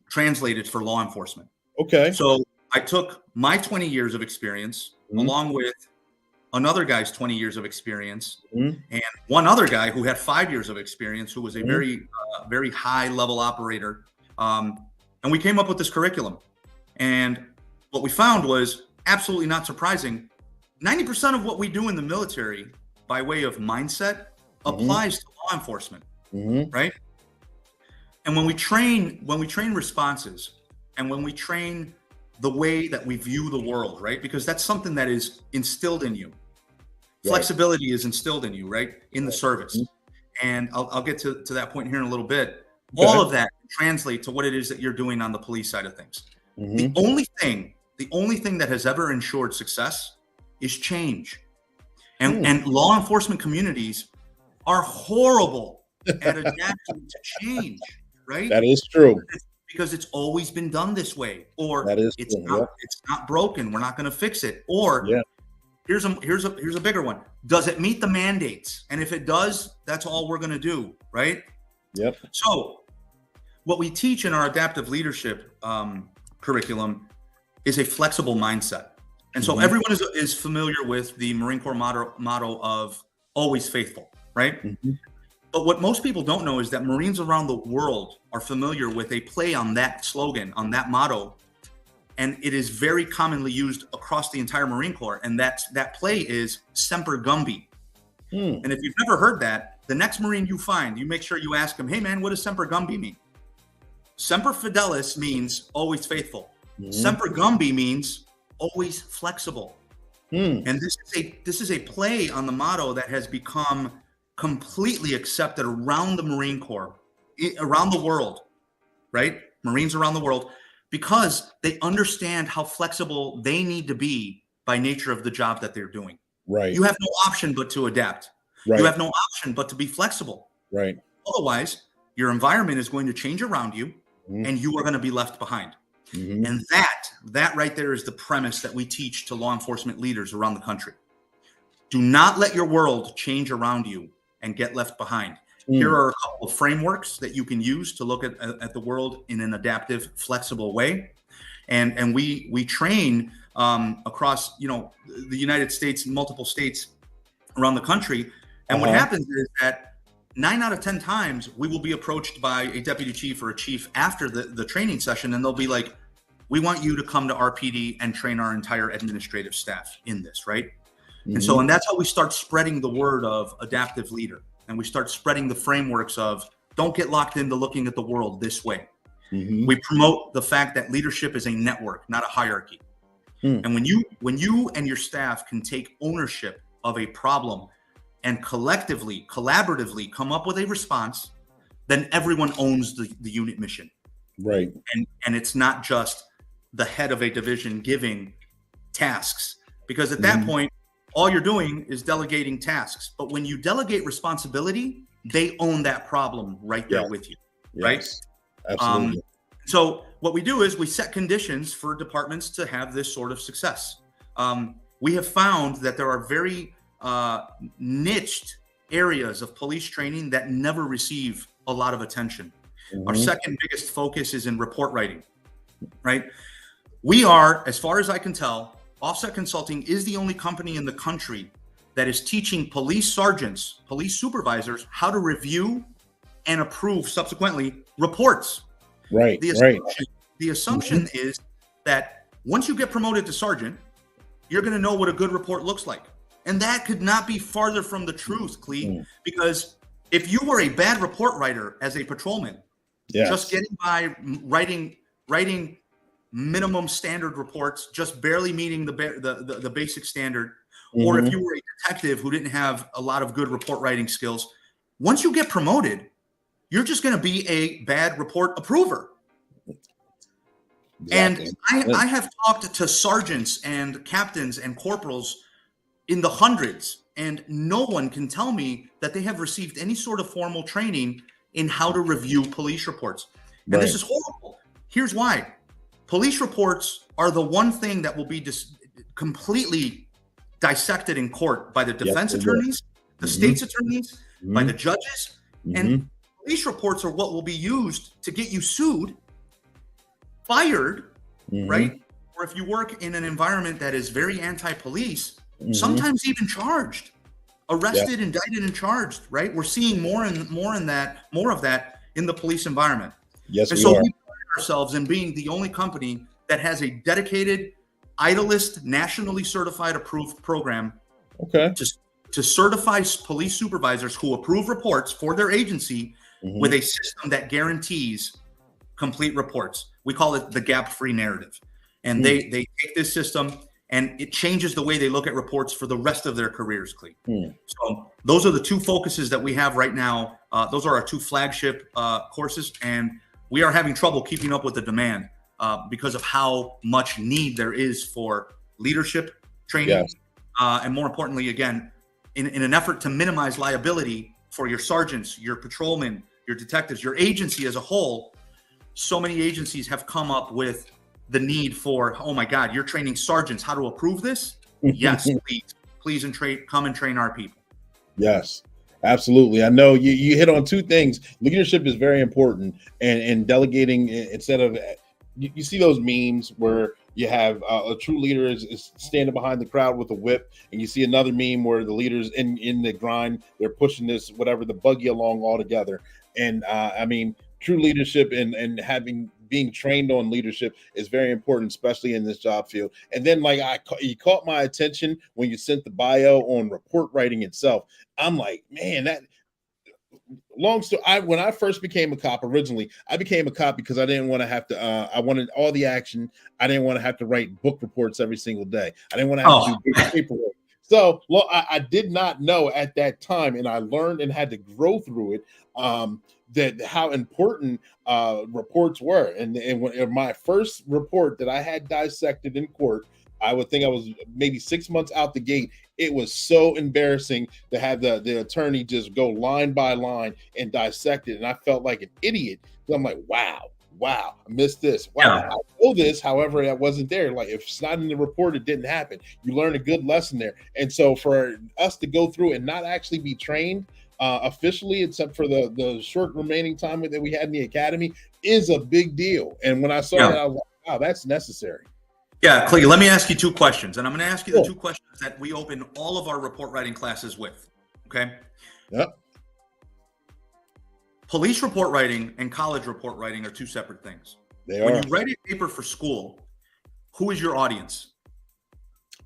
translated for law enforcement. Okay. So I took my 20 years of experience along with another guy's 20 years of experience and one other guy who had 5 years of experience, who was a very high level operator. And we came up with this curriculum. And what we found was absolutely not surprising. 90% of what we do in the military by way of mindset applies to law enforcement, right? And when we train responses and when we train the way that we view the world, right? Because that's something that is instilled in you. Flexibility is instilled in you, right? In the service. And I'll get to that point here in a little bit. All of that translate to what it is that you're doing on the police side of things. The only thing that has ever ensured success is change. And law enforcement communities are horrible at adapting to change, right? That is true. Because it's always been done this way, or that is it's not broken. We're not going to fix it. Or here's a bigger one. Does it meet the mandates? And if it does, that's all we're going to do, right? Yep. So what we teach in our adaptive leadership curriculum is a flexible mindset. And so everyone is familiar with the Marine Corps motto of always faithful, right? But what most people don't know is that Marines around the world are familiar with a play on that slogan, on that motto. And it is very commonly used across the entire Marine Corps. And that play is Semper Gumby. And if you've never heard that, the next Marine you find, you make sure you ask him, hey man, what does Semper Gumby mean? Semper Fidelis means always faithful. Semper Gumby means always flexible. And this is a play on the motto that has become completely accepted around the Marine Corps, around the world, right? Marines around the world, because they understand how flexible they need to be by nature of the job that they're doing. Right. You have no option but to adapt. Right. You have no option but to be flexible. Right. Otherwise, your environment is going to change around you and you are going to be left behind. And that right there is the premise that we teach to law enforcement leaders around the country. Do not let your world change around you and get left behind. Here are a couple of frameworks that you can use to look at the world in an adaptive, flexible way. And we train across, the United States, multiple states around the country. And what happens is that 9 out of 10 times we will be approached by a deputy chief or a chief after the training session, and they'll be like, we want you to come to RPD and train our entire administrative staff in this, right? And that's how we start spreading the word of adaptive leader. And we start spreading the frameworks of don't get locked into looking at the world this way. We promote the fact that leadership is a network, not a hierarchy. And when you and your staff can take ownership of a problem and collectively, collaboratively come up with a response, then everyone owns the unit mission. Right. And it's not just the head of a division giving tasks, because at that point, all you're doing is delegating tasks. But when you delegate responsibility, they own that problem right there with you, right? Absolutely. So what we do is we set conditions for departments to have this sort of success. We have found that there are very niched areas of police training that never receive a lot of attention. Our second biggest focus is in report writing, right? We are, as far as I can tell, Offset Consulting is the only company in the country that is teaching police sergeants, police supervisors, how to review and approve subsequently reports. Right. The assumption is that once you get promoted to sergeant, you're going to know what a good report looks like. And that could not be farther from the truth, Clee, because If you were a bad report writer as a patrolman, Yes. just getting by writing minimum standard reports, just barely meeting the basic standard, or if you were a detective who didn't have a lot of good report writing skills, once you get promoted, you're just going to be a bad report approver. Exactly. And I have talked to sergeants and captains and corporals in the hundreds, and no one can tell me that they have received any sort of formal training in how to review police reports. And this is horrible. Here's why. Police reports are the one thing that will be completely dissected in court by the defense attorneys, the state's attorneys, by the judges. And police reports are what will be used to get you sued, fired, right? Or if you work in an environment that is very anti-police, sometimes even charged, arrested, indicted, and charged, right? We're seeing more of that in the police environment. Yes, and we so are. we pride ourselves in being the only company that has a dedicated Idlist nationally certified approved program to certify police supervisors who approve reports for their agency with a system that guarantees complete reports. We call it the gap-free narrative. And they take this system and it changes the way they look at reports for the rest of their careers, Clee. So those are the two focuses that we have right now. Those are our two flagship courses, and we are having trouble keeping up with the demand because of how much need there is for leadership training. And more importantly, again, in an effort to minimize liability for your sergeants, your patrolmen, your detectives, your agency as a whole, so many agencies have come up with the need for, oh my God, you're training sergeants how to approve this? Yes, please come and train our people. Yes, absolutely. I know you hit on two things. Leadership is very important, and delegating instead of you see those memes where you have a true leader is standing behind the crowd with a whip, and you see another meme where the leaders in the grind, they're pushing this the buggy along all together. And I mean, true leadership and being trained on leadership is very important, especially in this job field. And then, like, you caught my attention when you sent the bio on report writing itself. I'm like, man, that long story. When I first became a cop originally, I became a cop because I didn't want to have to. I wanted all the action. I didn't want to have to write book reports every single day. I didn't want to have to do big paperwork. So I did not know at that time, and I learned and had to grow through it. That how important reports were. And in my first report that I had dissected in court, I would think I was maybe 6 months out the gate. It was so embarrassing to have the attorney just go line by line and dissect it. And I felt like an idiot. I'm like, wow, I missed this. Wow, I know this. However, that wasn't there. Like, if it's not in the report, it didn't happen. You learn a good lesson there. And so for us to go through and not actually be trained officially, except for the short remaining time that we had in the academy, is a big deal. And when I saw that, I was like, wow, that's necessary. Yeah, Clee, let me ask you two questions. And I'm going to ask you the two questions that we open all of our report writing classes with. Okay? Yep. Police report writing and college report writing are two separate things. They are. When you write a paper for school, who is your audience?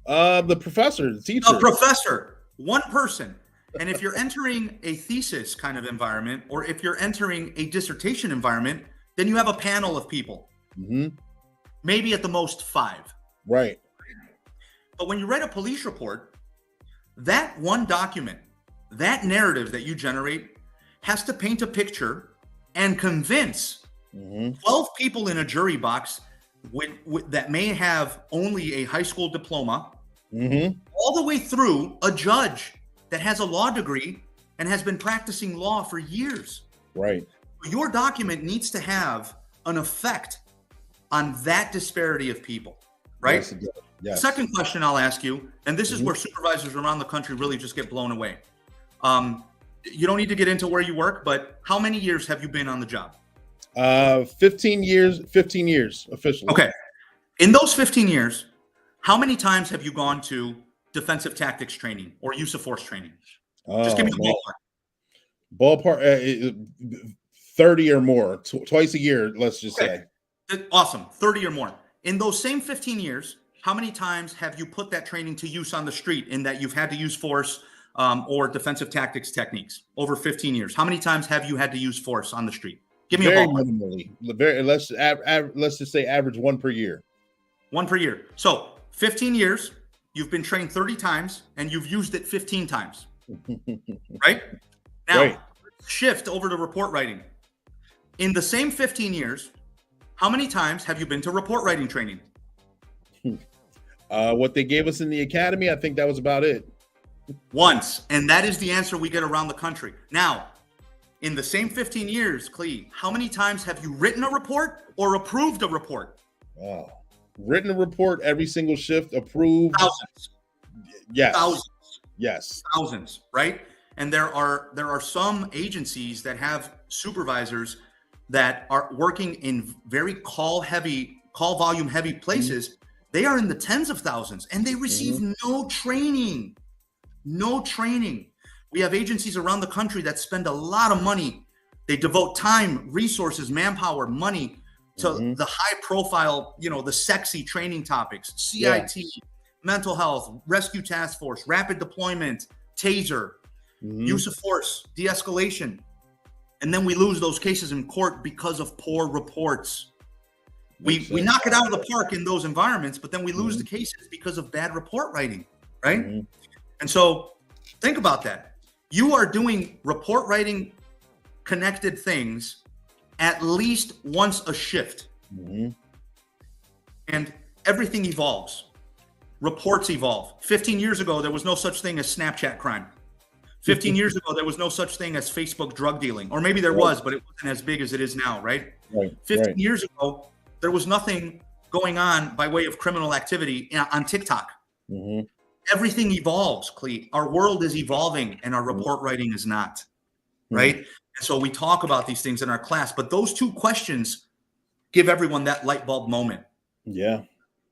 The professor, the teacher. A professor, one person. And if you're entering a thesis kind of environment, or if you're entering a dissertation environment, then you have a panel of people. Maybe at the most 5. Right. But when you write a police report, that one document, that narrative that you generate has to paint a picture and convince 12 people in a jury box that may have only a high school diploma, all the way through a judge that has a law degree and has been practicing law for years. Right. Your document needs to have an effect on that disparity of people, right? Yes. Second question I'll ask you, and this is where supervisors around the country really just get blown away. You don't need to get into where you work, but how many years have you been on the job? 15 years officially. Okay. In those 15 years, how many times have you gone to defensive tactics training or use of force training? Just give me the ballpark. 30 or more, twice a year, let's just say. Awesome. 30 or more. In those same 15 years, how many times have you put that training to use on the street in that you've had to use force or defensive tactics techniques over 15 years? How many times have you had to use force on the street? Give me Very a ballpark. minimally. Let's just say average one per year. One per year. So 15 years, you've been trained 30 times and you've used it 15 times. Right? Now, Right. shift over to report writing. In the same 15 years, how many times have you been to report writing training? What they gave us in the academy, I think that was about it. Once. And that is the answer we get around the country. Now, in the same 15 years, Clee, how many times have you written a report or approved a report? Wow. Written a report every single shift, approved. Thousands. Yes. Thousands. Yes. Thousands, right? And there are some agencies that have supervisors that are working in very call volume heavy places. They are in the tens of thousands and they receive no training. No training. We have agencies around the country that spend a lot of money. They devote time, resources, manpower, money to the high profile, the sexy training topics, CIT, mental health, rescue task force, rapid deployment, taser, use of force, de-escalation. And then we lose those cases in court because of poor reports. We knock it out of the park in those environments, but then we lose the cases because of bad report writing, right? And so think about that. You are doing report writing connected things at least once a shift. And everything evolves. Reports evolve. 15 years ago, there was no such thing as Snapchat crime. 15 years ago, there was no such thing as Facebook drug dealing. Or maybe there was, but it wasn't as big as it is now, right? 15 years ago, there was nothing going on by way of criminal activity on TikTok. Everything evolves, Clete. Our world is evolving and our report writing is not, right? And so we talk about these things in our class, but those two questions give everyone that light bulb moment. Yeah.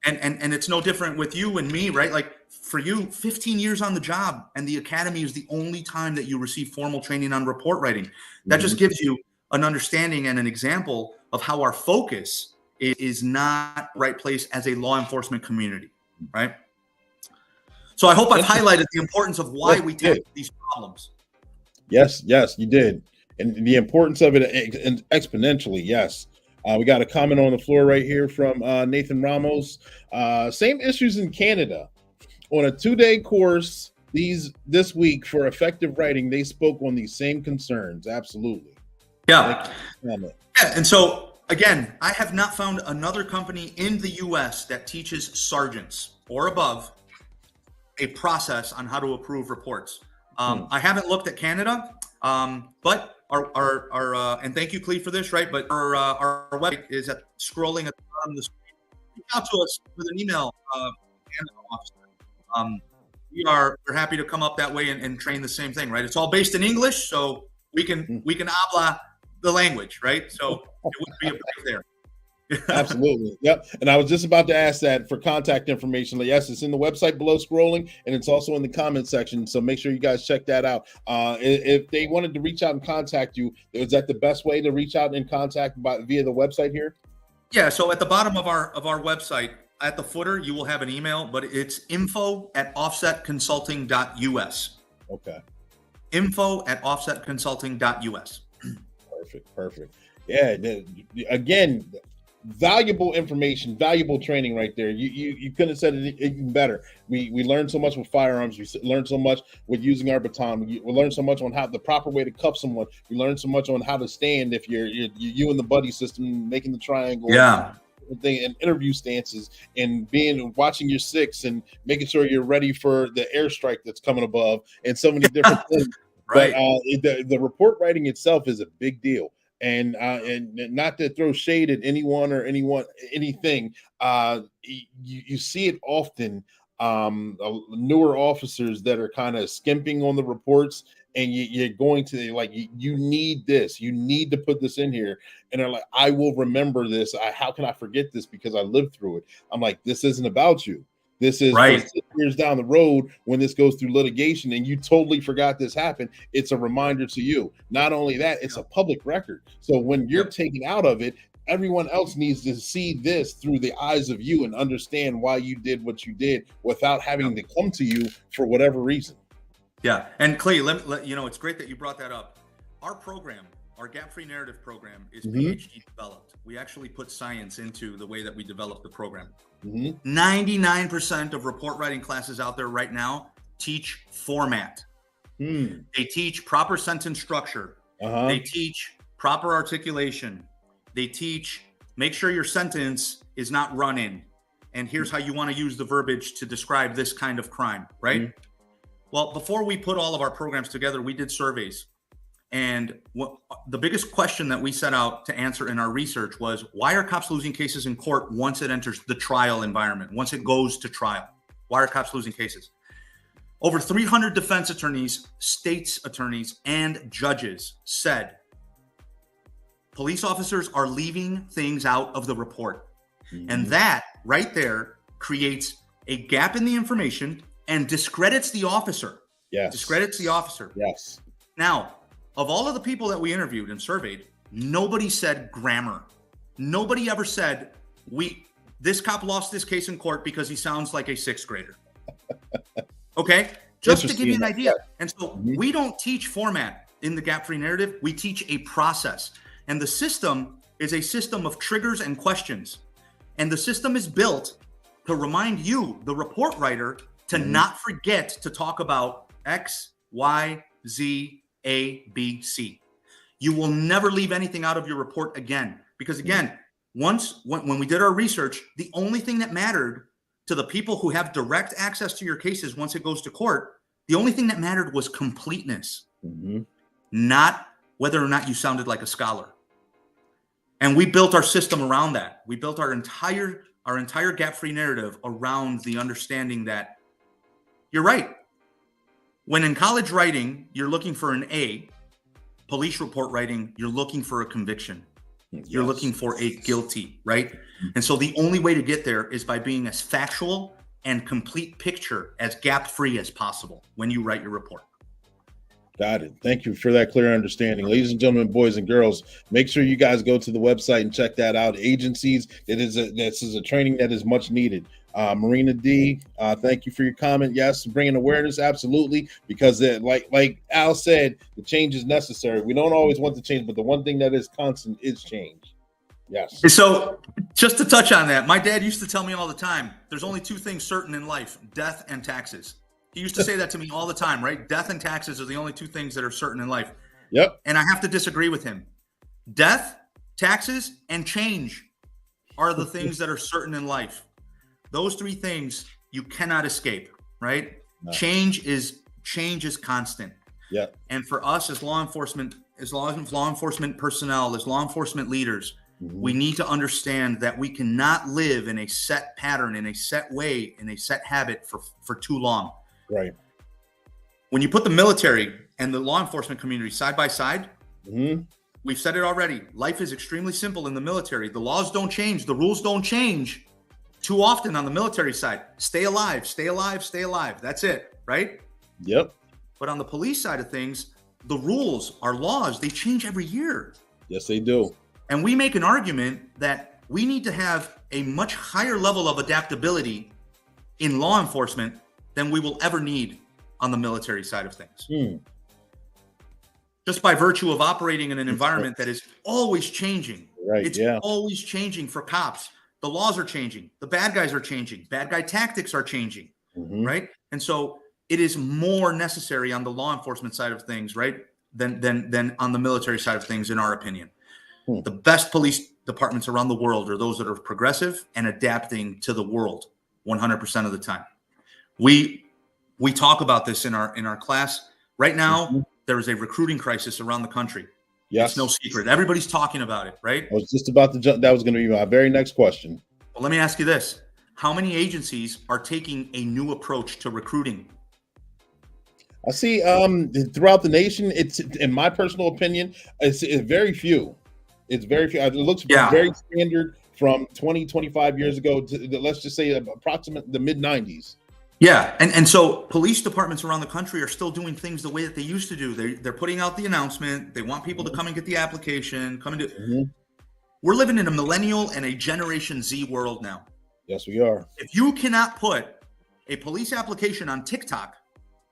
And it's no different with you and me, right? Like for you, 15 years on the job and the academy is the only time that you receive formal training on report writing. That just gives you an understanding and an example of how our focus is not right place as a law enforcement community, right? So I hope I've highlighted the importance of why we tackle these problems. Yes, you did. And the importance of it exponentially, yes. We got a comment on the floor right here from Nathan Ramos. Same issues in Canada. On a 2-day course this week for effective writing, they spoke on these same concerns. Absolutely. Yeah. And so, again, I have not found another company in the U.S. that teaches sergeants or above a process on how to approve reports. I haven't looked at Canada, but our and thank you, Cleve, for this, right? But our website is scrolling at the bottom of the screen. Reach out to us with an email, Canada officer. We're happy to come up that way and train the same thing, right? It's all based in English, so we can habla the language, right? So it wouldn't be a break there. Absolutely. Yep. And I was just about to ask that for contact information. Yes, it's in the website below scrolling, and it's also in the comment section. So make sure you guys check that out. If they wanted to reach out and contact you, is that the best way to reach out and contact via the website here? Yeah. So at the bottom of our website, at the footer, you will have an email, but it's info@offsetconsulting.us. Okay. info@offsetconsulting.us. Perfect. Yeah. Again, valuable information, valuable training right there. You couldn't have said it even better. We learned so much with firearms. We learned so much with using our baton. We learned so much on how the proper way to cuff someone. We learned so much on how to stand if you're you in the buddy system, making the triangle. Yeah. Thing and interview stances and watching your six and making sure you're ready for the airstrike that's coming above and so many different things. Right. But the report writing itself is a big deal. And not to throw shade at anyone or anything, you see it often. Newer officers that are kind of skimping on the reports, and you're going to you need this, you need to put this in here, and they're like, I will remember this. How can I forget this because I lived through it? I'm like, this isn't about you. This is right. 6 years down the road when this goes through litigation and you totally forgot this happened. It's a reminder to you. Not only that, it's a public record. So when you're taken out of it, everyone else needs to see this through the eyes of you and understand why you did what you did without having to come to you for whatever reason. Yeah, and Clay, it's great that you brought that up. Our program, our gap-free narrative program, is PhD developed. We actually put science into the way that we develop the program. 99% of report writing classes out there right now teach format. They teach proper sentence structure. They teach proper articulation. They teach, make sure your sentence is not run-in. And here's how you want to use the verbiage to describe this kind of crime, right? Well, before we put all of our programs together, we did surveys. And the biggest question that we set out to answer in our research was, why are cops losing cases in court once it enters the trial environment, once it goes to trial? Why are cops losing cases? Over 300 defense attorneys, state's attorneys, and judges said police officers are leaving things out of the report. And that right there creates a gap in the information and discredits the officer. Yes. Discredits the officer. Yes. Now, of all of the people that we interviewed and surveyed, nobody said grammar. Nobody ever said, this cop lost this case in court because he sounds like a sixth grader. Okay? Just to give you an idea. And so we don't teach format in the gap-free narrative. We teach a process. And the system is a system of triggers and questions. And the system is built to remind you, the report writer, to not forget to talk about X, Y, Z, A, B, C. You will never leave anything out of your report again. Because again, when we did our research, the only thing that mattered to the people who have direct access to your cases once it goes to court, the only thing that mattered was completeness, not whether or not you sounded like a scholar. And we built our system around that. We built our entire gap-free narrative around the understanding that you're right. When in college writing, you're looking for an A. Police report writing, you're looking for a conviction. You're looking for a guilty, right? And so the only way to get there is by being as factual and complete picture as gap-free as possible when you write your report. Got it. Thank you for that clear understanding. Ladies and gentlemen, boys and girls, make sure you guys go to the website and check that out. Agencies, this is a training that is much needed. Marina D, thank you for your comment. Yes, bringing awareness, absolutely, because like Al said, the change is necessary. We don't always want to change, but the one thing that is constant is change. Yes. So just to touch on that, my dad used to tell me all the time, there's only two things certain in life, death and taxes. He used to say that to me all the time, right? Death and taxes are the only two things that are certain in life. Yep. And I have to disagree with him. Death, taxes, and change are the things that are certain in life. Those three things you cannot escape, right? No. Change is constant. Yeah. And for us as law enforcement personnel, as law enforcement leaders, we need to understand that we cannot live in a set pattern, in a set way, in a set habit for too long. Right. When you put the military and the law enforcement community side by side, we've said it already. Life is extremely simple in the military. The laws don't change. The rules don't change too often on the military side. Stay alive, stay alive, stay alive. That's it, right? Yep. But on the police side of things, the rules, our laws, they change every year. Yes, they do. And we make an argument that we need to have a much higher level of adaptability in law enforcement than we will ever need on the military side of things. Just by virtue of operating in an environment that is always changing. Right. It's always changing for cops. The laws are changing. The bad guys are changing. Bad guy tactics are changing. Right. And so it is more necessary on the law enforcement side of things, right, than on the military side of things, in our opinion. The best police departments around the world are those that are progressive and adapting to the world 100% of the time. We talk about this in our class. Right now, there is a recruiting crisis around the country. Yes. It's no secret. Everybody's talking about it, right? I was just about to jump. That was going to be my very next question. Well, let me ask you this. How many agencies are taking a new approach to recruiting? I see throughout the nation, it's, in my personal opinion, it's very few. It's very few. It looks very standard from 20, 25 years ago to, let's just say, approximate the mid-90s. Yeah, and so police departments around the country are still doing things the way that they used to do. They're putting out the announcement. They want people to come and get the application. We're living in a millennial and a Generation Z world now. Yes, we are. If you cannot put a police application on TikTok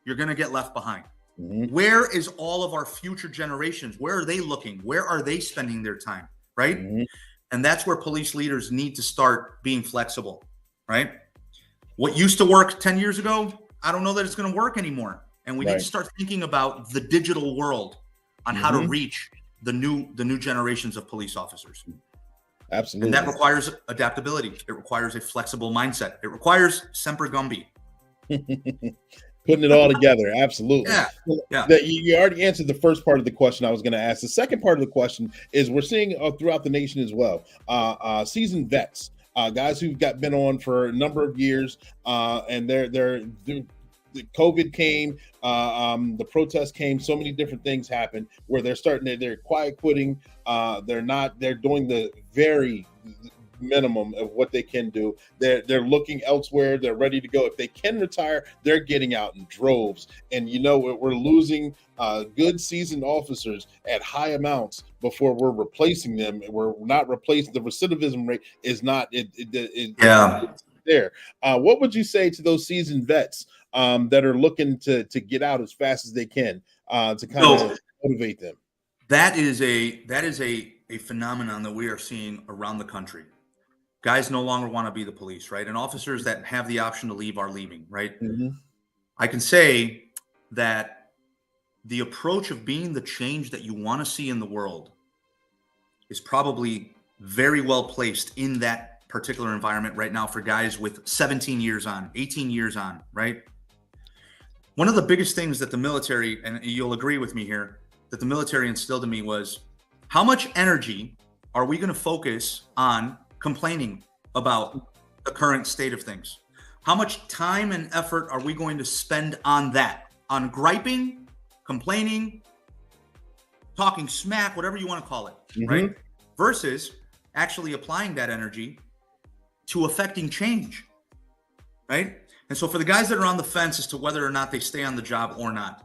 you're going to get left behind. Mhm. Where is all of our future generations? Where are they looking? Where are they spending their time? Right. Mhm. And that's where police leaders need to start being flexible. Right. What used to work 10 years ago, I don't know that it's going to work anymore. And we need Right. to start thinking about the digital world on how to Mhm. reach the new generations of police officers. Absolutely. And that requires adaptability. It requires a flexible mindset. It requires semper gumby. Putting it all together. Absolutely. Yeah. Yeah. You already answered the first part of the question I was going to ask. The second part of the question is we're seeing throughout the nation as well, seasoned vets, guys who've been on for a number of years, and the COVID came, the protest came, so many different things happened where they're quiet quitting. They're doing the very minimum of what they can do. They're looking elsewhere. They're ready to go. If they can retire, they're getting out in droves. And we're losing good seasoned officers at high amounts before we're replacing them. We're not replacing. The recidivism rate is not there. What would you say to those seasoned vets that are looking to get out as fast as they can to kind of motivate them? That is a phenomenon that we are seeing around the country. Guys no longer want to be the police, right? And officers that have the option to leave are leaving, right? Mm-hmm. I can say that the approach of being the change that you want to see in the world is probably very well placed in that particular environment right now for guys with 17 years on, 18 years on, right? One of the biggest things that the military, and you'll agree with me here, that the military instilled in me was, how much energy are we going to focus on complaining about the current state of things? How much time and effort are we going to spend on that? On griping, complaining, talking smack, whatever you want to call it, right? Versus actually applying that energy to affecting change, right? And so for the guys that are on the fence as to whether or not they stay on the job or not,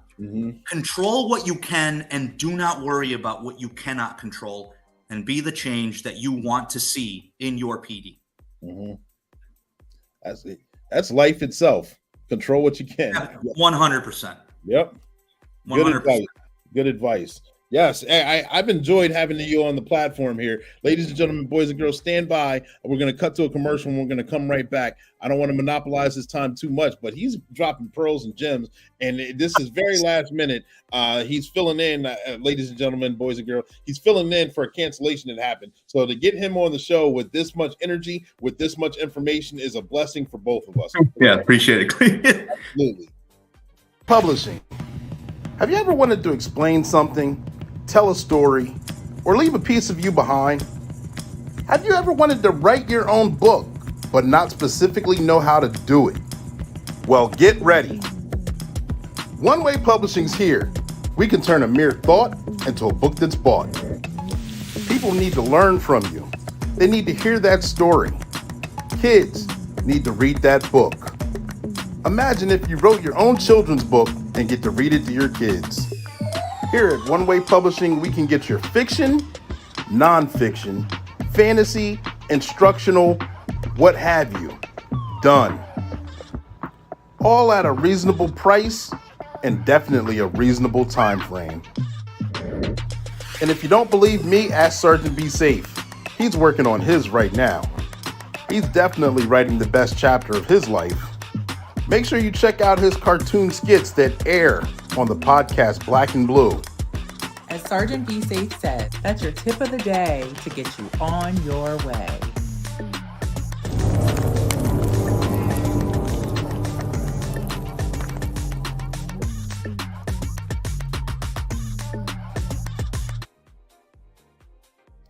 control what you can and do not worry about what you cannot control, and be the change that you want to see in your PD. That's it. That's life itself. Control what you can. 100%. Yep. 100%. Good advice. Yes, I've enjoyed having you on the platform here. Ladies and gentlemen, boys and girls, stand by. We're going to cut to a commercial and we're going to come right back. I don't want to monopolize his time too much, but he's dropping pearls and gems. And this is very last minute. He's filling in, ladies and gentlemen, boys and girls, he's filling in for a cancellation that happened. So to get him on the show with this much energy, with this much information is a blessing for both of us. Yeah, appreciate it. Absolutely. Publishing. Have you ever wanted to explain something, tell a story, or leave a piece of you behind? Have you ever wanted to write your own book, but not specifically know how to do it? Well, get ready. One Way Publishing's here. We can turn a mere thought into a book that's bought. People need to learn from you. They need to hear that story. Kids need to read that book. Imagine if you wrote your own children's book and get to read it to your kids. Here at One Way Publishing, we can get your fiction, nonfiction, fantasy, instructional, what have you, done. All at a reasonable price and definitely a reasonable time frame. And if you don't believe me, ask Sergeant Be Safe. He's working on his right now. He's definitely writing the best chapter of his life. Make sure you check out his cartoon skits that air on the podcast Black and Blue. As Sergeant Be Safe said, that's your tip of the day to get you on your way.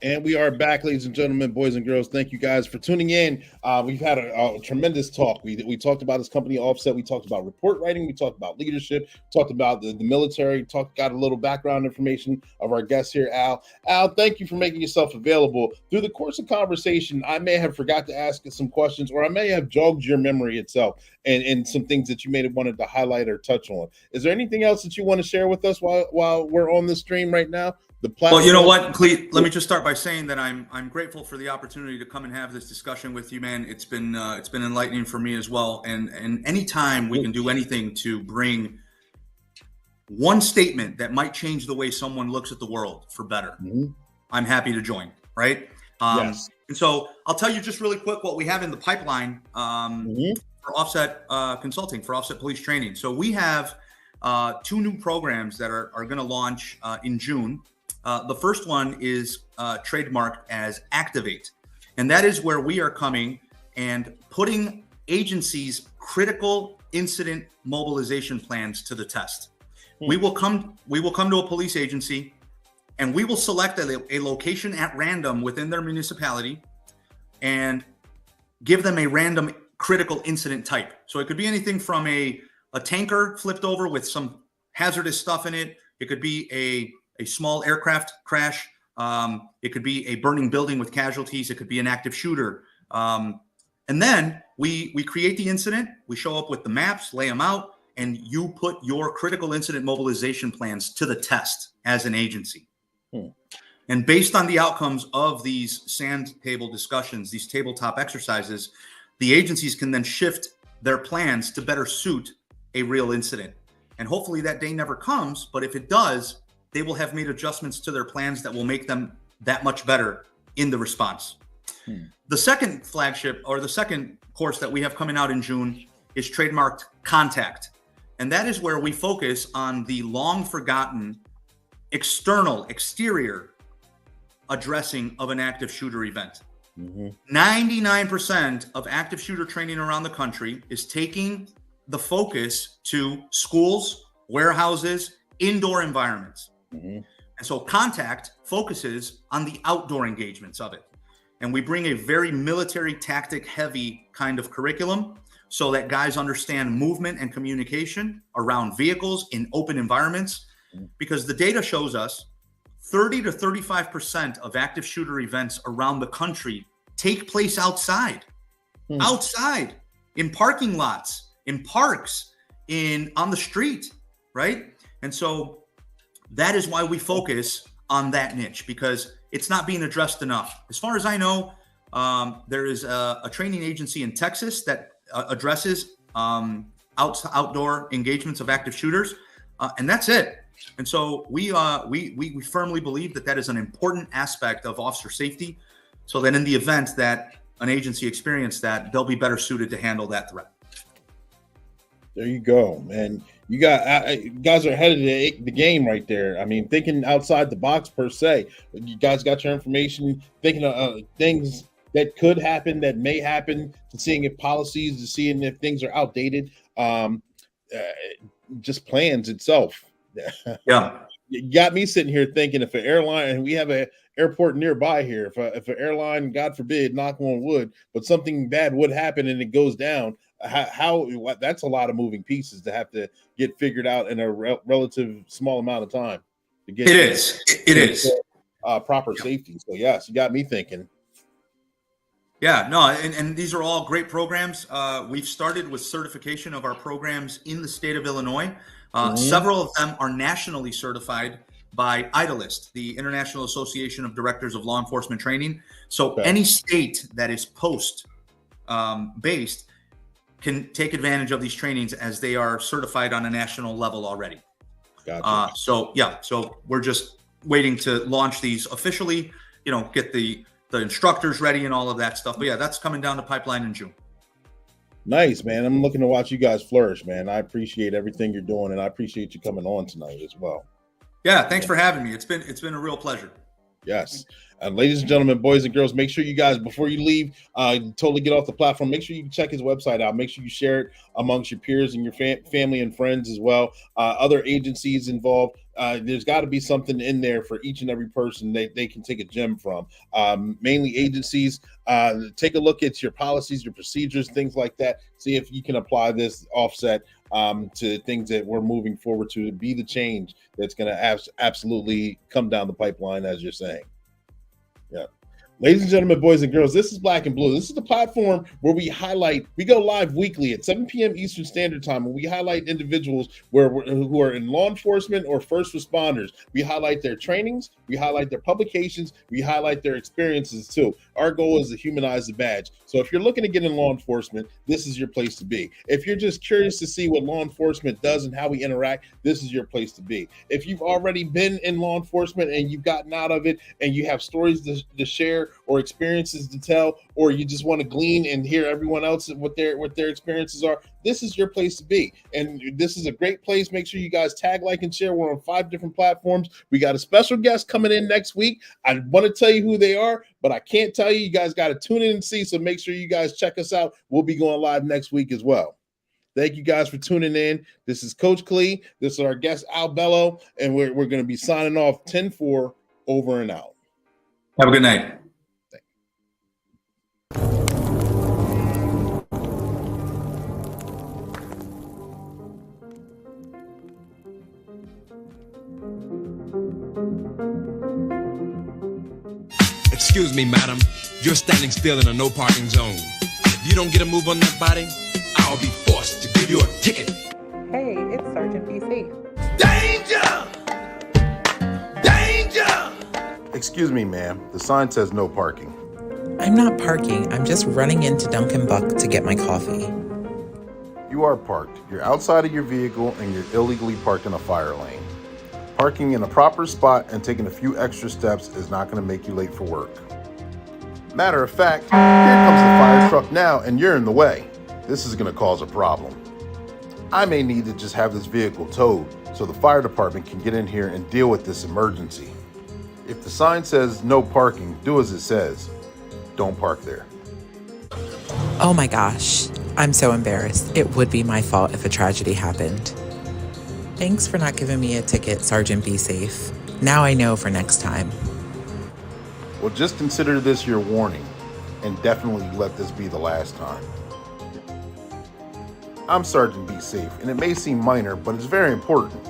And we are back, ladies and gentlemen, boys and girls. Thank you guys for tuning in. We've had a tremendous talk. We talked about his company Offset. We talked about report writing. We talked about leadership. Talked about the military. Got a little background information of our guest here, Al. Al, thank you for making yourself available. Through the course of conversation, I may have forgot to ask some questions, or I may have jogged your memory itself and some things that you may have wanted to highlight or touch on. Is there anything else that you want to share with us while we're on this stream right now? Well, you know what, Cleet, let me just start by saying that I'm grateful for the opportunity to come and have this discussion with you, man. It's been enlightening for me as well. And anytime we can do anything to bring one statement that might change the way someone looks at the world for better, I'm happy to join, right? Yes. And so I'll tell you just really quick what we have in the pipeline for Offset Consulting, for Offset Police Training. So we have 2 new programs that are going to launch in June. The first one is trademarked as Activate. And that is where we are coming and putting agencies' critical incident mobilization plans to the test. We will come to a police agency and we will select a location at random within their municipality and give them a random critical incident type. So it could be anything from a tanker flipped over with some hazardous stuff in it. It could be a small aircraft crash. It could be a burning building with casualties. It could be an active shooter. And then we create the incident. We show up with the maps, lay them out, and you put your critical incident mobilization plans to the test as an agency. And based on the outcomes of these sand table discussions, these tabletop exercises, the agencies can then shift their plans to better suit a real incident. And hopefully that day never comes, but if it does, they will have made adjustments to their plans that will make them that much better in the response. The second flagship, or the second course that we have coming out in June, is trademarked Contact. And that is where we focus on the long forgotten exterior addressing of an active shooter event. 99% of active shooter training around the country is taking the focus to schools, warehouses, indoor environments. And so Contact focuses on the outdoor engagements of it. And we bring a very military tactic heavy kind of curriculum so that guys understand movement and communication around vehicles in open environments, because the data shows us 30 to 35% of active shooter events around the country take place outside, in parking lots, in parks, on the street, right? And so that is why we focus on that niche, because it's not being addressed enough. As far as I know, there is a training agency in Texas that addresses outdoor engagements of active shooters, and that's it. And so we firmly believe that is an important aspect of officer safety, so that in the event that an agency experienced that, they'll be better suited to handle that threat. There you go, man. You guys are ahead of the game right there. I mean, thinking outside the box per se. You guys got your information, thinking of things that could happen, that may happen, to seeing if policies, to seeing if things are outdated. Just plans itself. Yeah. You got me sitting here thinking, if an airline, and we have an airport nearby here, if an airline, God forbid, knock on wood, but something bad would happen and it goes down, that's a lot of moving pieces to have to get figured out in a relative small amount of time to get it is proper safety. So yes, you got me thinking. Yeah, no, and these are all great programs. We've started with certification of our programs in the state of Illinois. Several of them are nationally certified by IDALIST, the International Association of Directors of Law Enforcement Training. So any state that is post based can take advantage of these trainings, as they are certified on a national level already. Gotcha. So we're just waiting to launch these officially, get the instructors ready and all of that stuff. But yeah, that's coming down the pipeline in June. Nice, man. I'm looking to watch you guys flourish, man. I appreciate everything you're doing, and I appreciate you coming on tonight as well. Yeah, thanks for having me. It's been a real pleasure. Yes. Ladies and gentlemen, boys and girls, make sure you guys, before you leave, totally get off the platform, make sure you check his website out. Make sure you share it amongst your peers and your family and friends as well. Other agencies involved. There's got to be something in there for each and every person they can take a gem from. Mainly agencies. Take a look at your policies, your procedures, things like that. See if you can apply this offset to things that we're moving forward to be the change that's going to absolutely come down the pipeline, as you're saying. Yeah. Ladies and gentlemen, boys and girls, this is Black and Blue. This is the platform where we go live weekly at 7 p.m. Eastern Standard Time, and we highlight individuals who are in law enforcement or first responders. We highlight their trainings, we highlight their publications, we highlight their experiences too. Our goal is to humanize the badge. So if you're looking to get in law enforcement, this is your place to be. If you're just curious to see what law enforcement does and how we interact, this is your place to be. If you've already been in law enforcement and you've gotten out of it and you have stories to share or experiences to tell, or you just want to glean and hear everyone else what their experiences are, this is your place to be. And this is a great place. Make sure you guys tag, like, and share. We're on 5 different platforms. We got a special guest coming in next week. I want to tell you who they are, but I can't tell you. You guys got to tune in and see. So make sure you guys check us out. We'll be going live next week as well. Thank you guys for tuning in. This is Coach Clee. This is our guest, Bello, and we're going to be signing off 10-4, over and out. Have a good night. Excuse me, madam. You're standing still in a no parking zone. If you don't get a move on that body, I'll be forced to give you a ticket. Hey, it's Sergeant Be Safe. Danger! Danger! Excuse me, ma'am. The sign says no parking. I'm not parking. I'm just running into Dunkin' Buck to get my coffee. You are parked. You're outside of your vehicle and you're illegally parked in a fire lane. Parking in a proper spot and taking a few extra steps is not going to make you late for work. Matter of fact, here comes the fire truck now and you're in the way. This is going to cause a problem. I may need to just have this vehicle towed so the fire department can get in here and deal with this emergency. If the sign says no parking, do as it says. Don't park there. Oh my gosh, I'm so embarrassed. It would be my fault if a tragedy happened. Thanks for not giving me a ticket, Sergeant Be Safe. Now I know for next time. Well, just consider this your warning and definitely let this be the last time. I'm Sergeant Be Safe, and it may seem minor, but it's very important.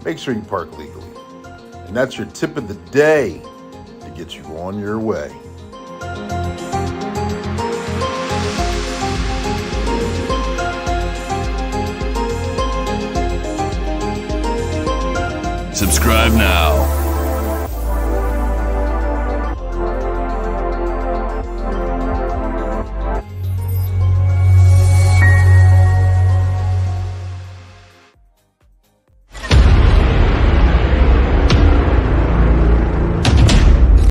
Make sure you park legally. And that's your tip of the day to get you on your way. Subscribe now.